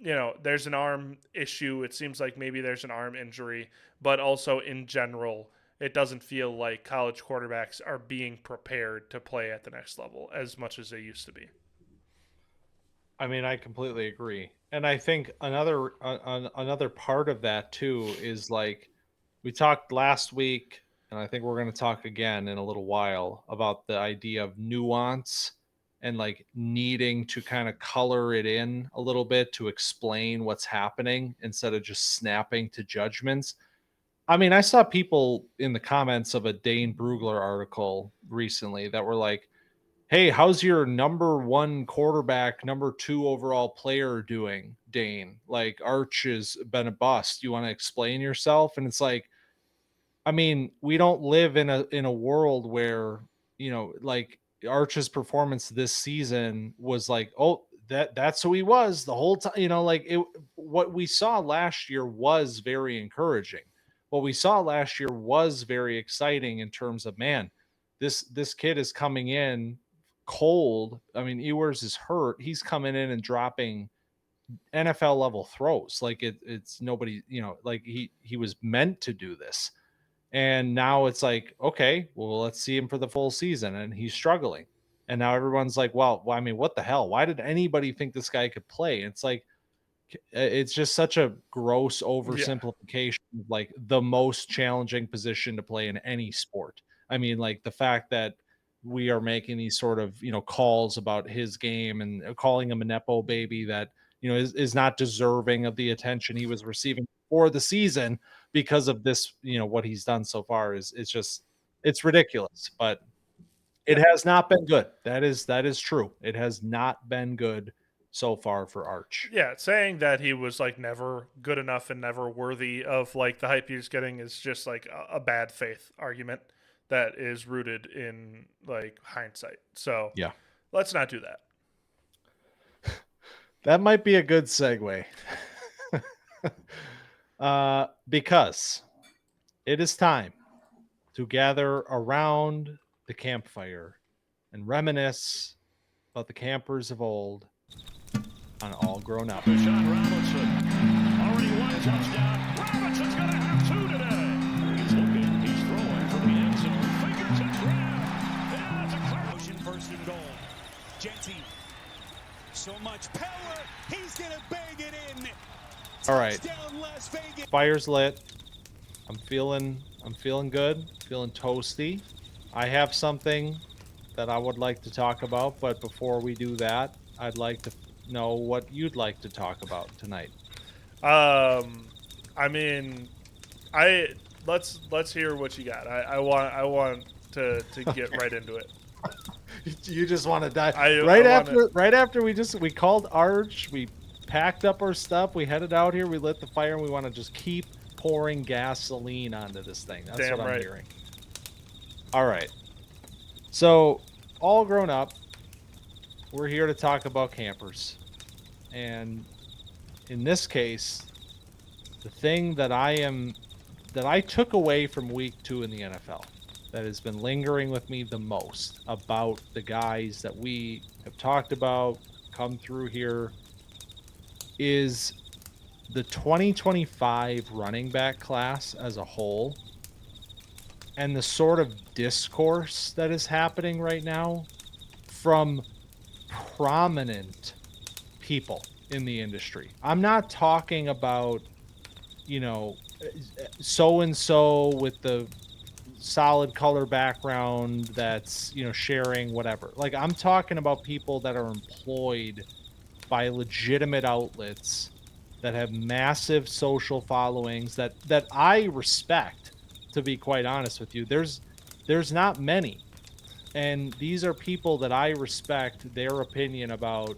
there's an arm issue. It seems like maybe there's an arm injury, but also in general, it doesn't feel like college quarterbacks are being prepared to play at the next level as much as they used to be. I mean, I completely agree. And I think another part of that too is like we talked last week and I think we're going to talk again in a little while about the idea of nuance and like needing to kind of color it in a little bit to explain what's happening instead of just snapping to judgments. I mean, I saw people in the comments of a Dane Brugler article recently that were like, "Hey, how's your number one quarterback, number two overall player doing, Dane? Like, Arch has been a bust. You want to explain yourself?" And it's like, I mean, we don't live in a world where, like Arch's performance this season was like, oh, that's who he was the whole time. Like what we saw last year was very encouraging. What we saw last year was very exciting in terms of, man, this kid is coming in cold. I mean, Ewers is hurt. He's coming in and dropping NFL level throws. Like it's nobody, like he was meant to do this. And now it's like, okay, well, let's see him for the full season. And he's struggling. And now everyone's like, well, I mean, what the hell? Why did anybody think this guy could play? And it's like, it's just such a gross Yeah. oversimplification of like the most challenging position to play in any sport. I mean, like the fact that we are making these sort of, calls about his game and calling him a Nepo baby that, is not deserving of the attention he was receiving for the season because of this, what he's done so far it's just, it's ridiculous, but it Yeah. has not been good. That is true. It has not been good so far for Arch. Yeah, saying that he was like never good enough and never worthy of like the hype he was getting is just like a bad faith argument that is rooted in like hindsight. So Yeah. let's not do that. That might be a good segue. Because it is time to gather around the campfire and reminisce about the campers of old on All Grown Up. Deshaun Robinson, already one touchdown. Robinson's going to have two today. He's looking, he's throwing from the end zone. Fingers and grab. Yeah, that's a clear. Motion first and goal. Genty. So much power. He's going to bang it in. All right. Touchdown, Las Vegas. Fire's lit. I'm feeling good, feeling toasty. I have something that I would like to talk about, but before we do that, I'd like to know what you'd like to talk about tonight. I mean, let's hear what you got. I want to get right into it. You just want to die I right after we called Arch, we packed up our stuff, we headed out here, we lit the fire, and we want to just keep pouring gasoline onto this thing. That's Damn what I'm right. hearing. All right. So, All Grown Up, we're here to talk about campers. And in this case, the thing that I took away from week 2 in the NFL that has been lingering with me the most about the guys that we have talked about come through here is the 2025 running back class as a whole and the sort of discourse that is happening right now from prominent people in the industry. I'm not talking about, so-and-so with the solid color background that's, sharing whatever. Like, I'm talking about people that are employed by legitimate outlets that have massive social followings that I respect, to be quite honest with you. There's not many. And these are people that I respect their opinion about,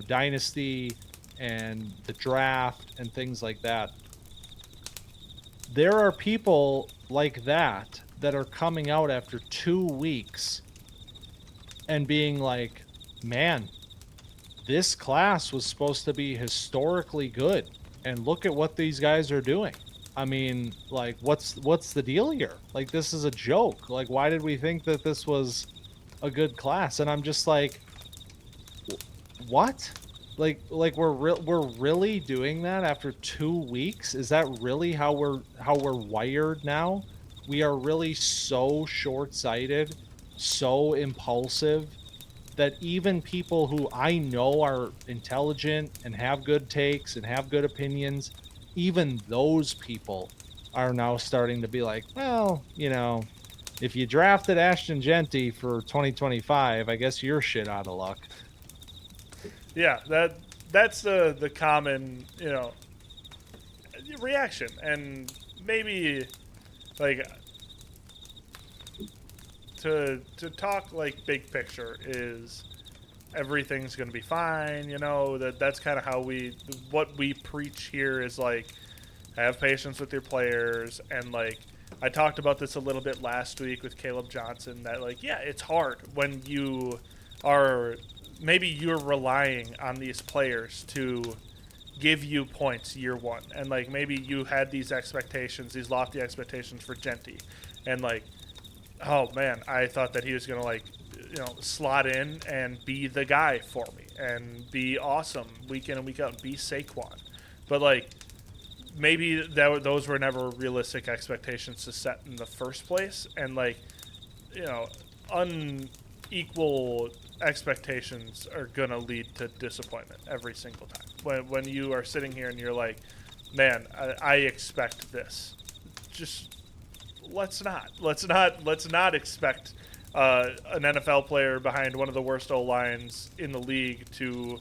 Dynasty and the draft and things like that. There are people like that are coming out after 2 weeks and being like, man, this class was supposed to be historically good, and look at what these guys are doing. I mean, like, what's the deal here? Like, this is a joke. Like, why did we think that this was a good class? And I'm just like, what? Like we're really doing that after 2 weeks? Is that really how we're wired now? We are really so short-sighted, so impulsive, that even people who I know are intelligent and have good takes and have good opinions, even those people are now starting to be like, well, if you drafted Ashton Genty for 2025, I guess you're shit out of luck. Yeah, that's the common, reaction. And maybe like to talk like big picture is everything's going to be fine, that's kind of how what we preach here is like have patience with your players. And like I talked about this a little bit last week with Caleb Johnson, that like, yeah, it's hard when you're relying on these players to give you points year one. And like maybe you had these lofty expectations for Genty, and like, oh man, I thought that he was going to like, slot in and be the guy for me and be awesome week in and week out and be Saquon. But like maybe those were never realistic expectations to set in the first place. And like, unequal expectations are going to lead to disappointment every single time. When you are sitting here and you're like, man, I expect this. Just let's not expect an NFL player behind one of the worst O-lines in the league to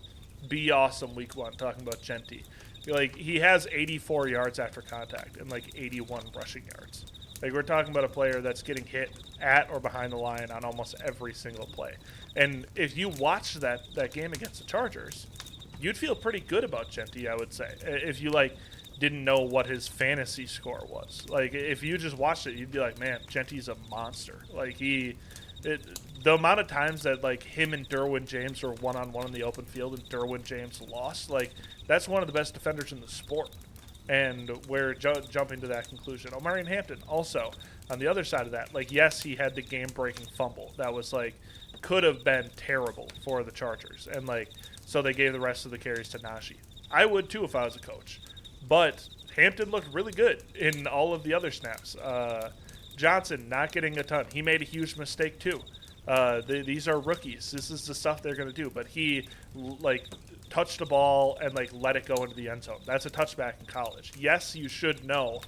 be awesome week one. Talking about Genty, like he has 84 yards after contact and like 81 rushing yards. Like we're talking about a player that's getting hit at or behind the line on almost every single play. And if you watch that game against the Chargers, you'd feel pretty good about Genty, I would say. If you like didn't know what his fantasy score was. Like if you just watched it, you'd be like, man, Genty's a monster. Like the amount of times that like him and Derwin James were one-on-one in the open field and Derwin James lost, like that's one of the best defenders in the sport. And we're jumping to that conclusion. Omarion Hampton also on the other side of that, like yes, he had the game-breaking fumble that was like could have been terrible for the Chargers, and like so they gave the rest of the carries to Najee. I would too if I was a coach, but Hampton looked really good in all of the other snaps. Johnson not getting a ton. He made a huge mistake too. These are rookies. This is the stuff they're going to do. But he like touched the ball and like let it go into the end zone. That's a touchback in college. Yes, you should know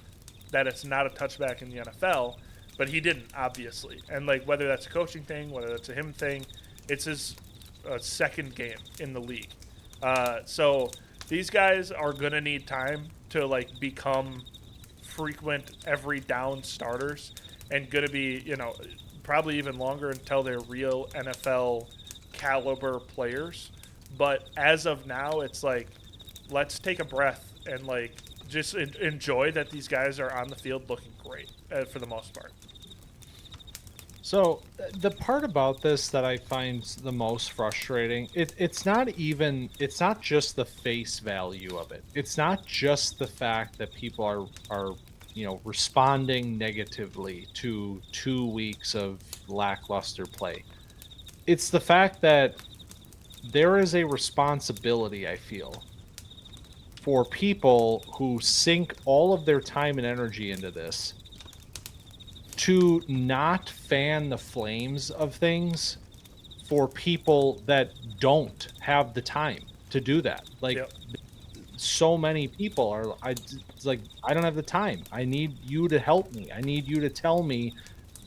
that it's not a touchback in the NFL, but he didn't, obviously. And like whether that's a coaching thing, whether that's a him thing, it's his second game in the league. So these guys are going to need time to like become frequent every down starters, and going to be, probably even longer until they're real NFL caliber players. But as of now, it's like, let's take a breath and like just enjoy that these guys are on the field looking great for the most part. So the part about this that I find the most frustrating, it's not just the face value of it. It's not just the fact that people are responding negatively to 2 weeks of lackluster play. It's the fact that there is a responsibility, I feel, for people who sink all of their time and energy into this to not fan the flames of things for people that don't have the time to do that. Like, yep. So many people it's like, I don't have the time. I need you to help me. I need you to tell me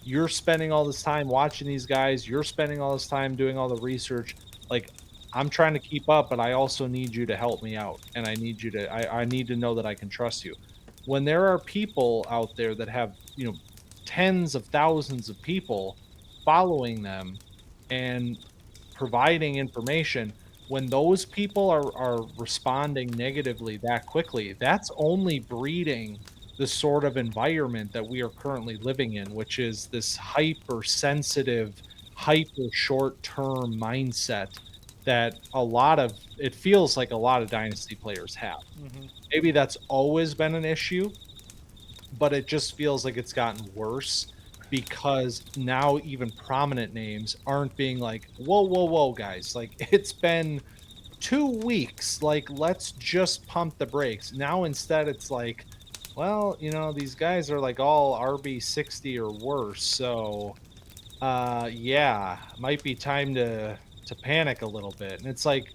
you're spending all this time watching these guys. You're spending all this time doing all the research. Like, I'm trying to keep up, but I also need you to help me out. And I need you to, I need to know that I can trust you. When there are people out there that have, tens of thousands of people following them and providing information, when those people are responding negatively that quickly, that's only breeding the sort of environment that we are currently living in, which is this hypersensitive, hyper short-term mindset that it feels like a lot of Dynasty players have. Mm-hmm. Maybe that's always been an issue, but it just feels like it's gotten worse because now even prominent names aren't being like, whoa, guys. Like, it's been 2 weeks. Like, let's just pump the brakes. Now instead it's like, well, these guys are like all RB 60 or worse. So, yeah, might be time to panic a little bit. And it's like,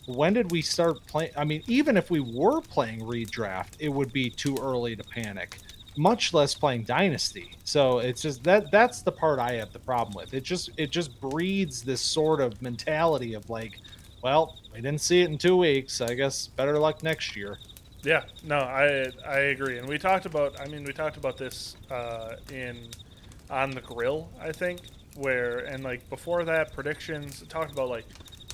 when did we start playing? I mean, even if we were playing redraft, it would be too early to panic. much less playing Dynasty. So it's just that's the part I have the problem with. It just breeds this sort of mentality of like, well, we didn't see it in 2 weeks. I guess better luck next year. Yeah, no, I agree, and we talked about this in on the grill, I think, where and like before that predictions talked about like,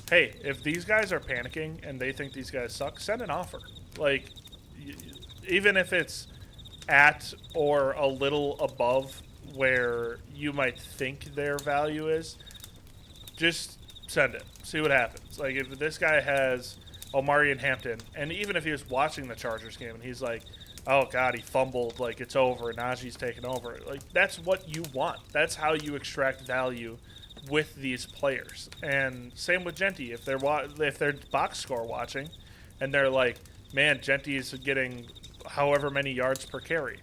hey, if these guys are panicking and they think these guys suck, send an offer. Like, even if it's at or a little above where you might think their value is, just send it. See what happens. Like, if this guy has Omari and Hampton, and even if he was watching the Chargers game and he's like, oh, God, he fumbled, like, it's over, Najee's taking over. Like, that's what you want. That's how you extract value with these players. And same with Genty. If they're box score watching and they're like, man, Genty's getting however many yards per carry,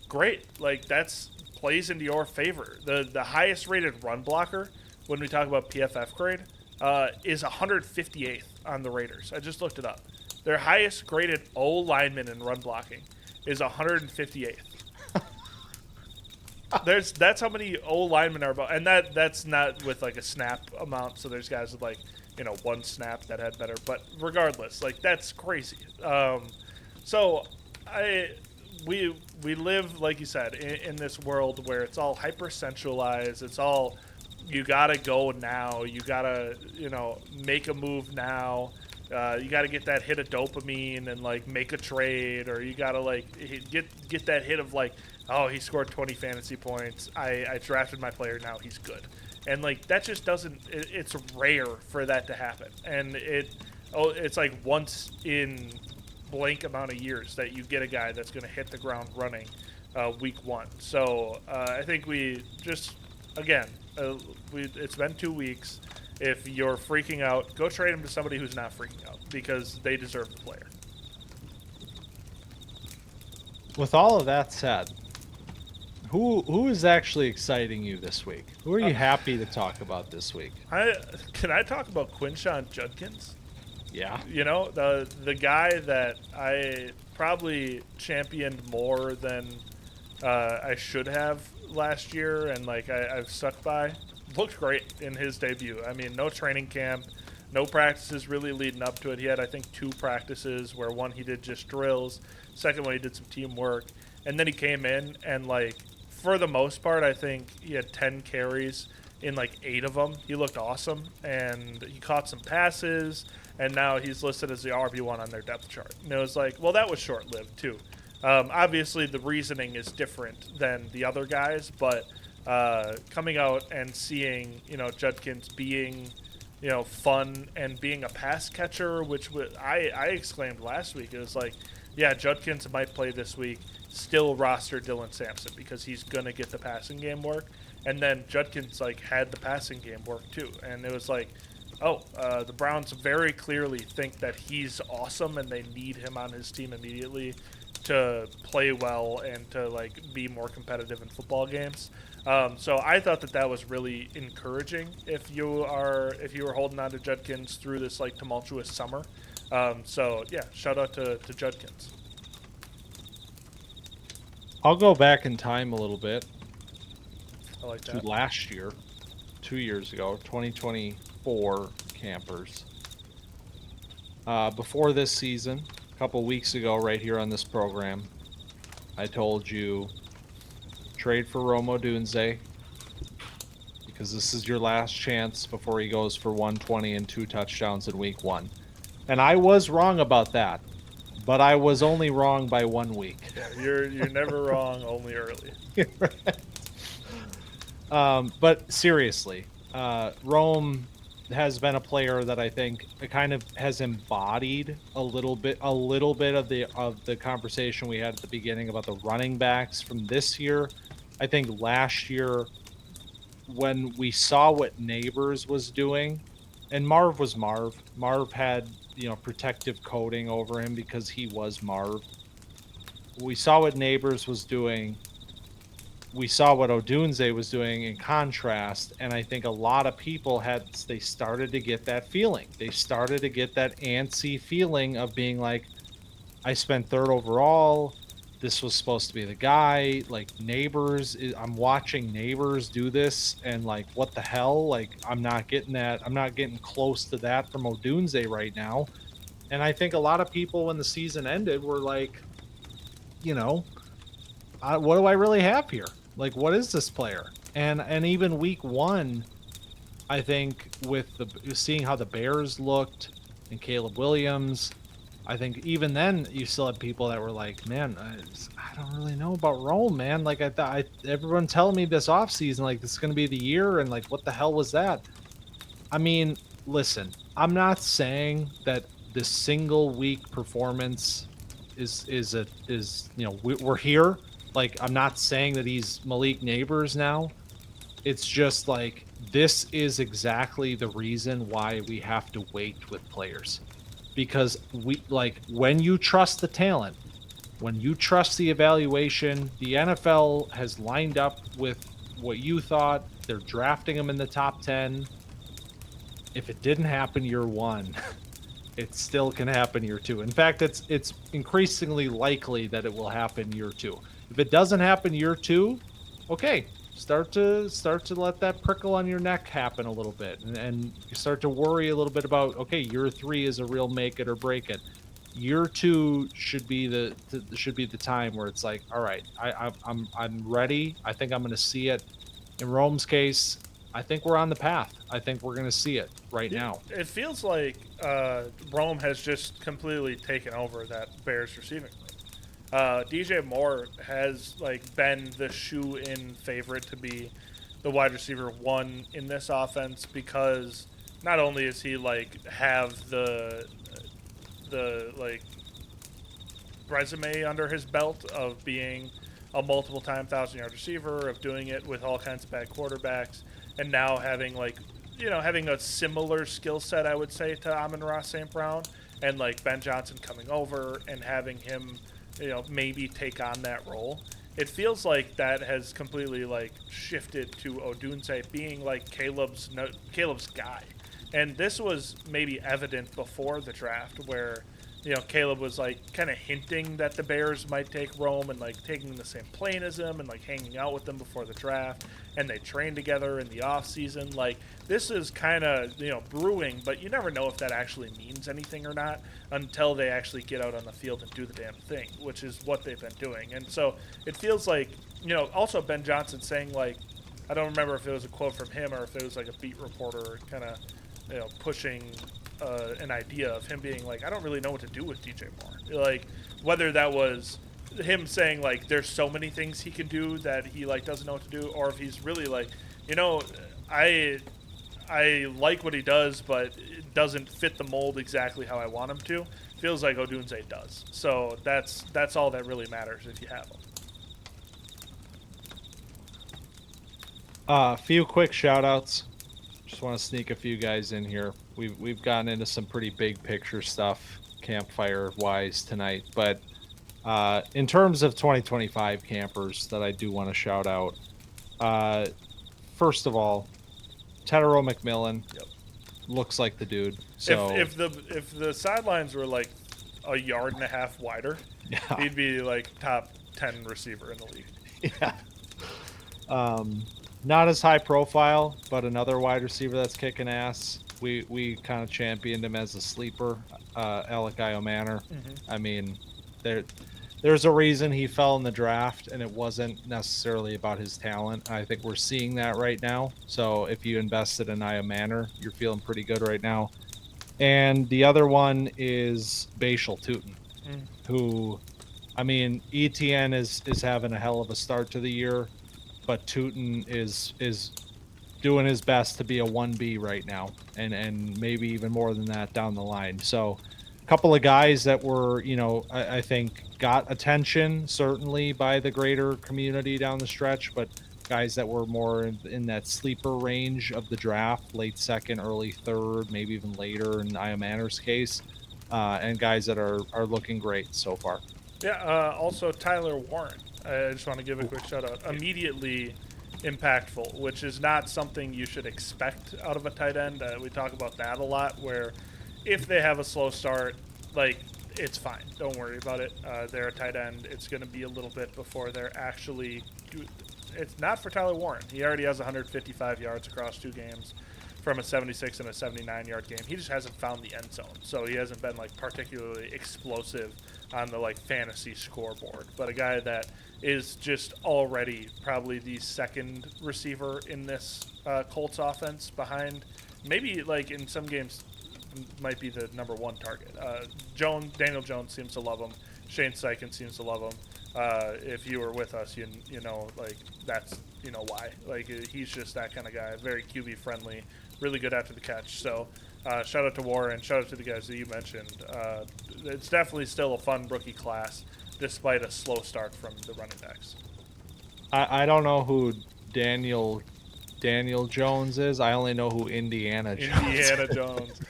great. Like, that's plays into your favor. The highest rated run blocker when we talk about PFF grade is 158th on the Raiders. I just looked it up. Their highest graded O lineman in run blocking is 158th. That's how many O linemen are about, and that's not with like a snap amount. So there's guys with like, you know, one snap that had better, but regardless, like, that's crazy. So we live, like you said, in this world where it's all hyper centralized. It's all, you gotta go now. You gotta, you know, make a move now. You gotta get that hit of dopamine and like make a trade, or you gotta like get that hit of like, oh, he scored 20 fantasy points. I drafted my player, now he's good. And like, that just doesn't. It's rare for that to happen, and it's like once in blank amount of years that you get a guy that's gonna hit the ground running week one. So I think we just, again, it's been 2 weeks. If you're freaking out, go trade him to somebody who's not freaking out, because they deserve the player. With all of that said, who is actually exciting you this week? Who are you happy to talk about this week? Can I talk about Quinshon Judkins? Yeah. You know, the guy that I probably championed more than I should have last year, and like I've stuck by. Looked great in his debut. I mean, no training camp, no practices really leading up to it. He had, I think, 2 practices where one he did just drills, second one he did some teamwork, and then he came in and, like, for the most part, I think he had 10 carries in like 8 of them. He looked awesome, and he caught some passes, and now he's listed as the RB1 on their depth chart. And it was like, well, that was short-lived too. Obviously, the reasoning is different than the other guys, but coming out and seeing, you know, Judkins being, you know, fun and being a pass catcher, which I exclaimed last week. It was like, yeah, Judkins might play this week, still roster Dylan Sampson because he's going to get the passing game work. And then Judkins, like, had the passing game work too. And it was like, oh, the Browns very clearly think that he's awesome and they need him on his team immediately to play well and to, like, be more competitive in football games. So I thought that was really encouraging if you were holding on to Judkins through this, like, tumultuous summer. So yeah, shout out to Judkins. I'll go back in time a little bit. I like that. To last year, 2 years ago, 2024 campers. Before this season, a couple weeks ago, right here on this program, I told you, trade for Rome Odunze, because this is your last chance before he goes for 120 and 2 touchdowns in week 1. And I was wrong about that, but I was only wrong by 1 week. Yeah, you're never wrong, only early. But seriously, Rome has been a player that I think kind of has embodied a little bit of the conversation we had at the beginning about the running backs from this year. I think last year, when we saw what Neighbors was doing, and Marv was Marv. Marv had, you know, protective coating over him because he was Marv. We saw what Neighbors was doing. We saw what Odunze was doing in contrast, and I think a lot of people they started to get that feeling. They started to get that antsy feeling of being like, I spent 3rd overall. this was supposed to be the guy. Like Neighbors, I'm watching Neighbors do this, and like, what the hell? Like, I'm not getting that. I'm not getting close to that from Odunze right now. And I think a lot of people, when the season ended, were like, you know, what do I really have here? Like, what is this player? And even week 1, I think with seeing how the Bears looked and Caleb Williams, I think even then you still had people that were like, man, I don't really know about Rome, man. Like, I thought everyone telling me this offseason, like, this is going to be the year, and like, what the hell was that? I mean, listen, I'm not saying that this single week performance is we're here. Like, I'm not saying that he's Malik Neighbors now. It's just like, this is exactly the reason why we have to wait with players. Because when you trust the talent, when you trust the evaluation, the NFL has lined up with what you thought. They're drafting them in the top 10. If it didn't happen year 1, it still can happen year 2. In fact, it's increasingly likely that it will happen year 2. If it doesn't happen year 2, okay, start to let that prickle on your neck happen a little bit, and you start to worry a little bit about, okay, year 3 is a real make it or break it. Year 2 should be the time where it's like, all right, I'm ready. I think I'm going to see it. In Rome's case, I think we're on the path. I think we're going to see it right now. It feels like Rome has just completely taken over that Bears receiving room. DJ Moore has been the shoe-in favorite to be the wide receiver 1 in this offense, because not only is he have the resume under his belt of being a multiple-time 1,000-yard receiver, of doing it with all kinds of bad quarterbacks, and now having having a similar skill set, I would say, to Amon-Ra St. Brown, and Ben Johnson coming over and having him maybe take on that role. It feels like that has completely shifted to Odunze being Caleb's guy. And this was maybe evident before the draft, where Caleb was kind of hinting that the Bears might take Rome, and taking the same plane as him, and hanging out with them before the draft, and they trained together in the off season. This is kind of brewing, but you never know if that actually means anything or not until they actually get out on the field and do the damn thing, which is what they've been doing. And so it feels like also Ben Johnson saying I don't remember if it was a quote from him or if it was a beat reporter kind of pushing an idea of him being I don't really know what to do with DJ Moore. Whether that was him saying there's so many things he can do that he doesn't know what to do, or if he's really I like what he does, but it doesn't fit the mold exactly how I want him to. Feels like Odunze does. So that's all that really matters if you have him. A few quick shout outs. Just want to sneak a few guys in here. We've gotten into some pretty big picture stuff, campfire wise tonight, but in terms of 2025 campers that I do want to shout out, first of all, Tetero McMillan looks like the dude. So if the sidelines were a yard and a half wider, he'd be top 10 receiver in the league. Yeah. Not as high profile, but another wide receiver that's kicking ass. We kind of championed him as a sleeper, Alec Manor. Mm-hmm. I mean, there's a reason he fell in the draft, and it wasn't necessarily about his talent. I think we're seeing that right now. So if you invested in Manor, you're feeling pretty good right now. And the other one is Brazzell II, who, I mean, ETN is having a hell of a start to the year, but Tootin is doing his best to be a 1B right now, and maybe even more than that down the line. So a couple of guys that were, I think got attention certainly by the greater community down the stretch, but guys that were more in that sleeper range of the draft, late second, early third, maybe even later in Manor's case, and guys that are looking great so far. Yeah, also Tyler Warren. I just want to give a quick shout out. Immediately impactful, which is not something you should expect out of a tight end. We talk about that a lot, where if they have a slow start, it's fine. Don't worry about it. They're a tight end. It's going to be a little bit before they're actually. It's not for Tyler Warren. He already has 155 yards across 2 games from a 76 and a 79-yard game. He just hasn't found the end zone, so he hasn't been like particularly explosive on the like fantasy scoreboard. But a guy that is just already probably the second receiver in this Colts offense, behind maybe like in some games might be the number 1 target. Daniel Jones seems to love him. Shane Steichen seems to love him. If you were with us, you know, like that's, you know, why. Like he's just that kind of guy, very QB friendly, really good after the catch. So shout out to Warren, shout out to the guys that you mentioned. It's definitely still a fun rookie class, despite a slow start from the running backs. I don't know who Daniel Jones is. I only know who Indiana Jones.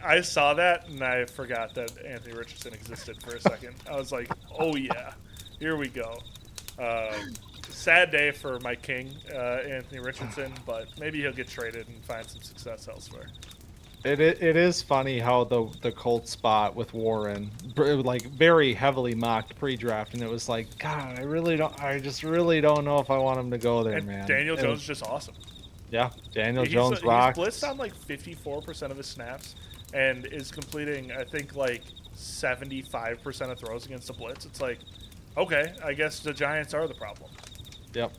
I saw that and I forgot that Anthony Richardson existed for a second. I was like, oh yeah, here we go. Sad day for my king, Anthony Richardson, but maybe he'll get traded and find some success elsewhere. It is funny how the Colts spot with Warren, like very heavily mocked pre-draft, and it was like, God, I just really don't know if I want him to go there, and man. Daniel Jones is just awesome. Yeah, Daniel Jones rocks. He's blitzed on like 54% of his snaps and is completing, I think, like 75% of throws against the blitz. It's like, okay, I guess the Giants are the problem. Yep.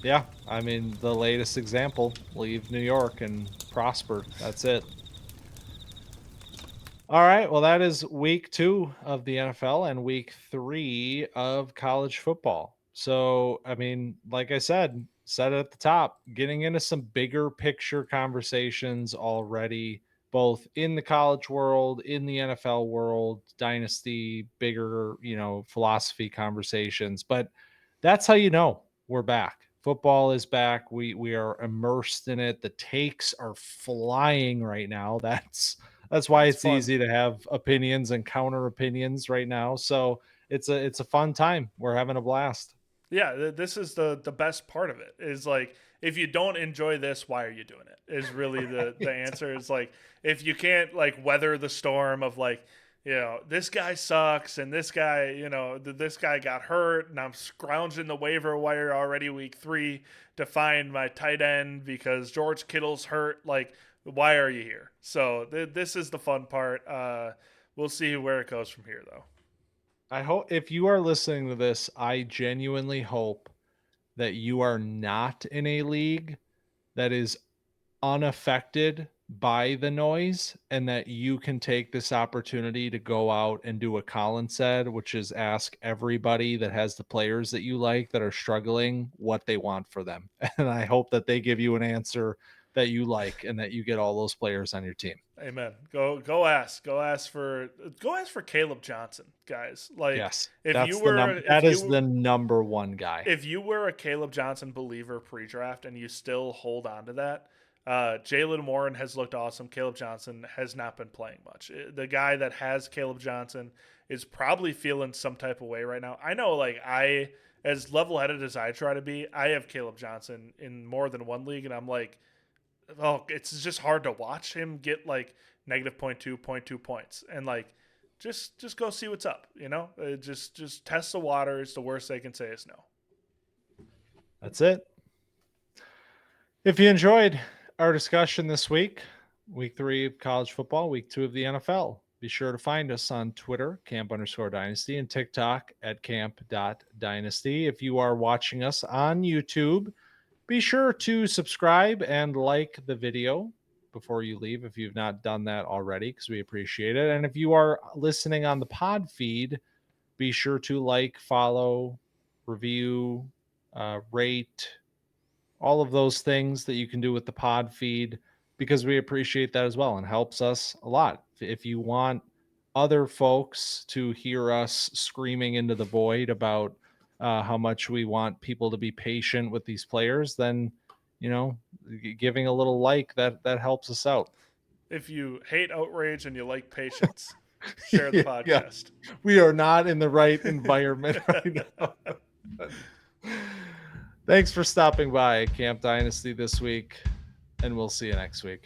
Yeah, I mean, the latest example, leave New York and prosper. That's it. All right, well, that is week 2 of the NFL and week 3 of college football. So, I mean, like I said it at the top, getting into some bigger picture conversations already, both in the college world, in the NFL world, Dynasty, bigger, philosophy conversations. But that's how you know we're back. Football is back. We are immersed in it. The takes are flying right now. That's why it's fun. easy to have opinions and counter opinions right now. So it's a fun time. We're having a blast. Yeah, this is the best part of it, is like, if you don't enjoy this, why are you doing it, is really the answer. Is like, if you can't like weather the storm of like, this guy sucks and this guy, this guy got hurt and I'm scrounging the waiver wire already week 3 to find my tight end because George Kittle's hurt. Like, why are you here? So this is the fun part. We'll see where it goes from here, though. I hope, if you are listening to this, I genuinely hope that you are not in a league that is unaffected by the noise, and that you can take this opportunity to go out and do what Collin said, which is ask everybody that has the players that you like that are struggling what they want for them. And I hope that they give you an answer that you like and that you get all those players on your team. Amen. Go ask for Caleb Johnson, guys. Like, yes, if that's you were the number 1 guy. If you were a Caleb Johnson believer pre-draft and you still hold on to that, Jalen Warren has looked awesome. Caleb Johnson has not been playing much. The guy that has Caleb Johnson is probably feeling some type of way right now. I know, like, as level-headed as I try to be, I have Caleb Johnson in more than one league, and I'm like, oh, it's just hard to watch him get like negative 0.2 points, and like just go see what's up. Just test the waters. The worst they can say is no. That's it. If you enjoyed our discussion this week 3 of college football, week 2 of the NFL, be sure to find us on Twitter, camp_dynasty, and TikTok at camp.dynasty. If you are watching us on YouTube, be sure to subscribe and like the video before you leave if you've not done that already, because we appreciate it. And if you are listening on the pod feed, be sure to like, follow, review, rate, all of those things that you can do with the pod feed, because we appreciate that as well and helps us a lot. If you want other folks to hear us screaming into the void about how much we want people to be patient with these players, then giving a little like that helps us out. If you hate outrage and you like patience, share the podcast. Yeah. We are not in the right environment right now. Thanks for stopping by Camp Dynasty this week, and we'll see you next week.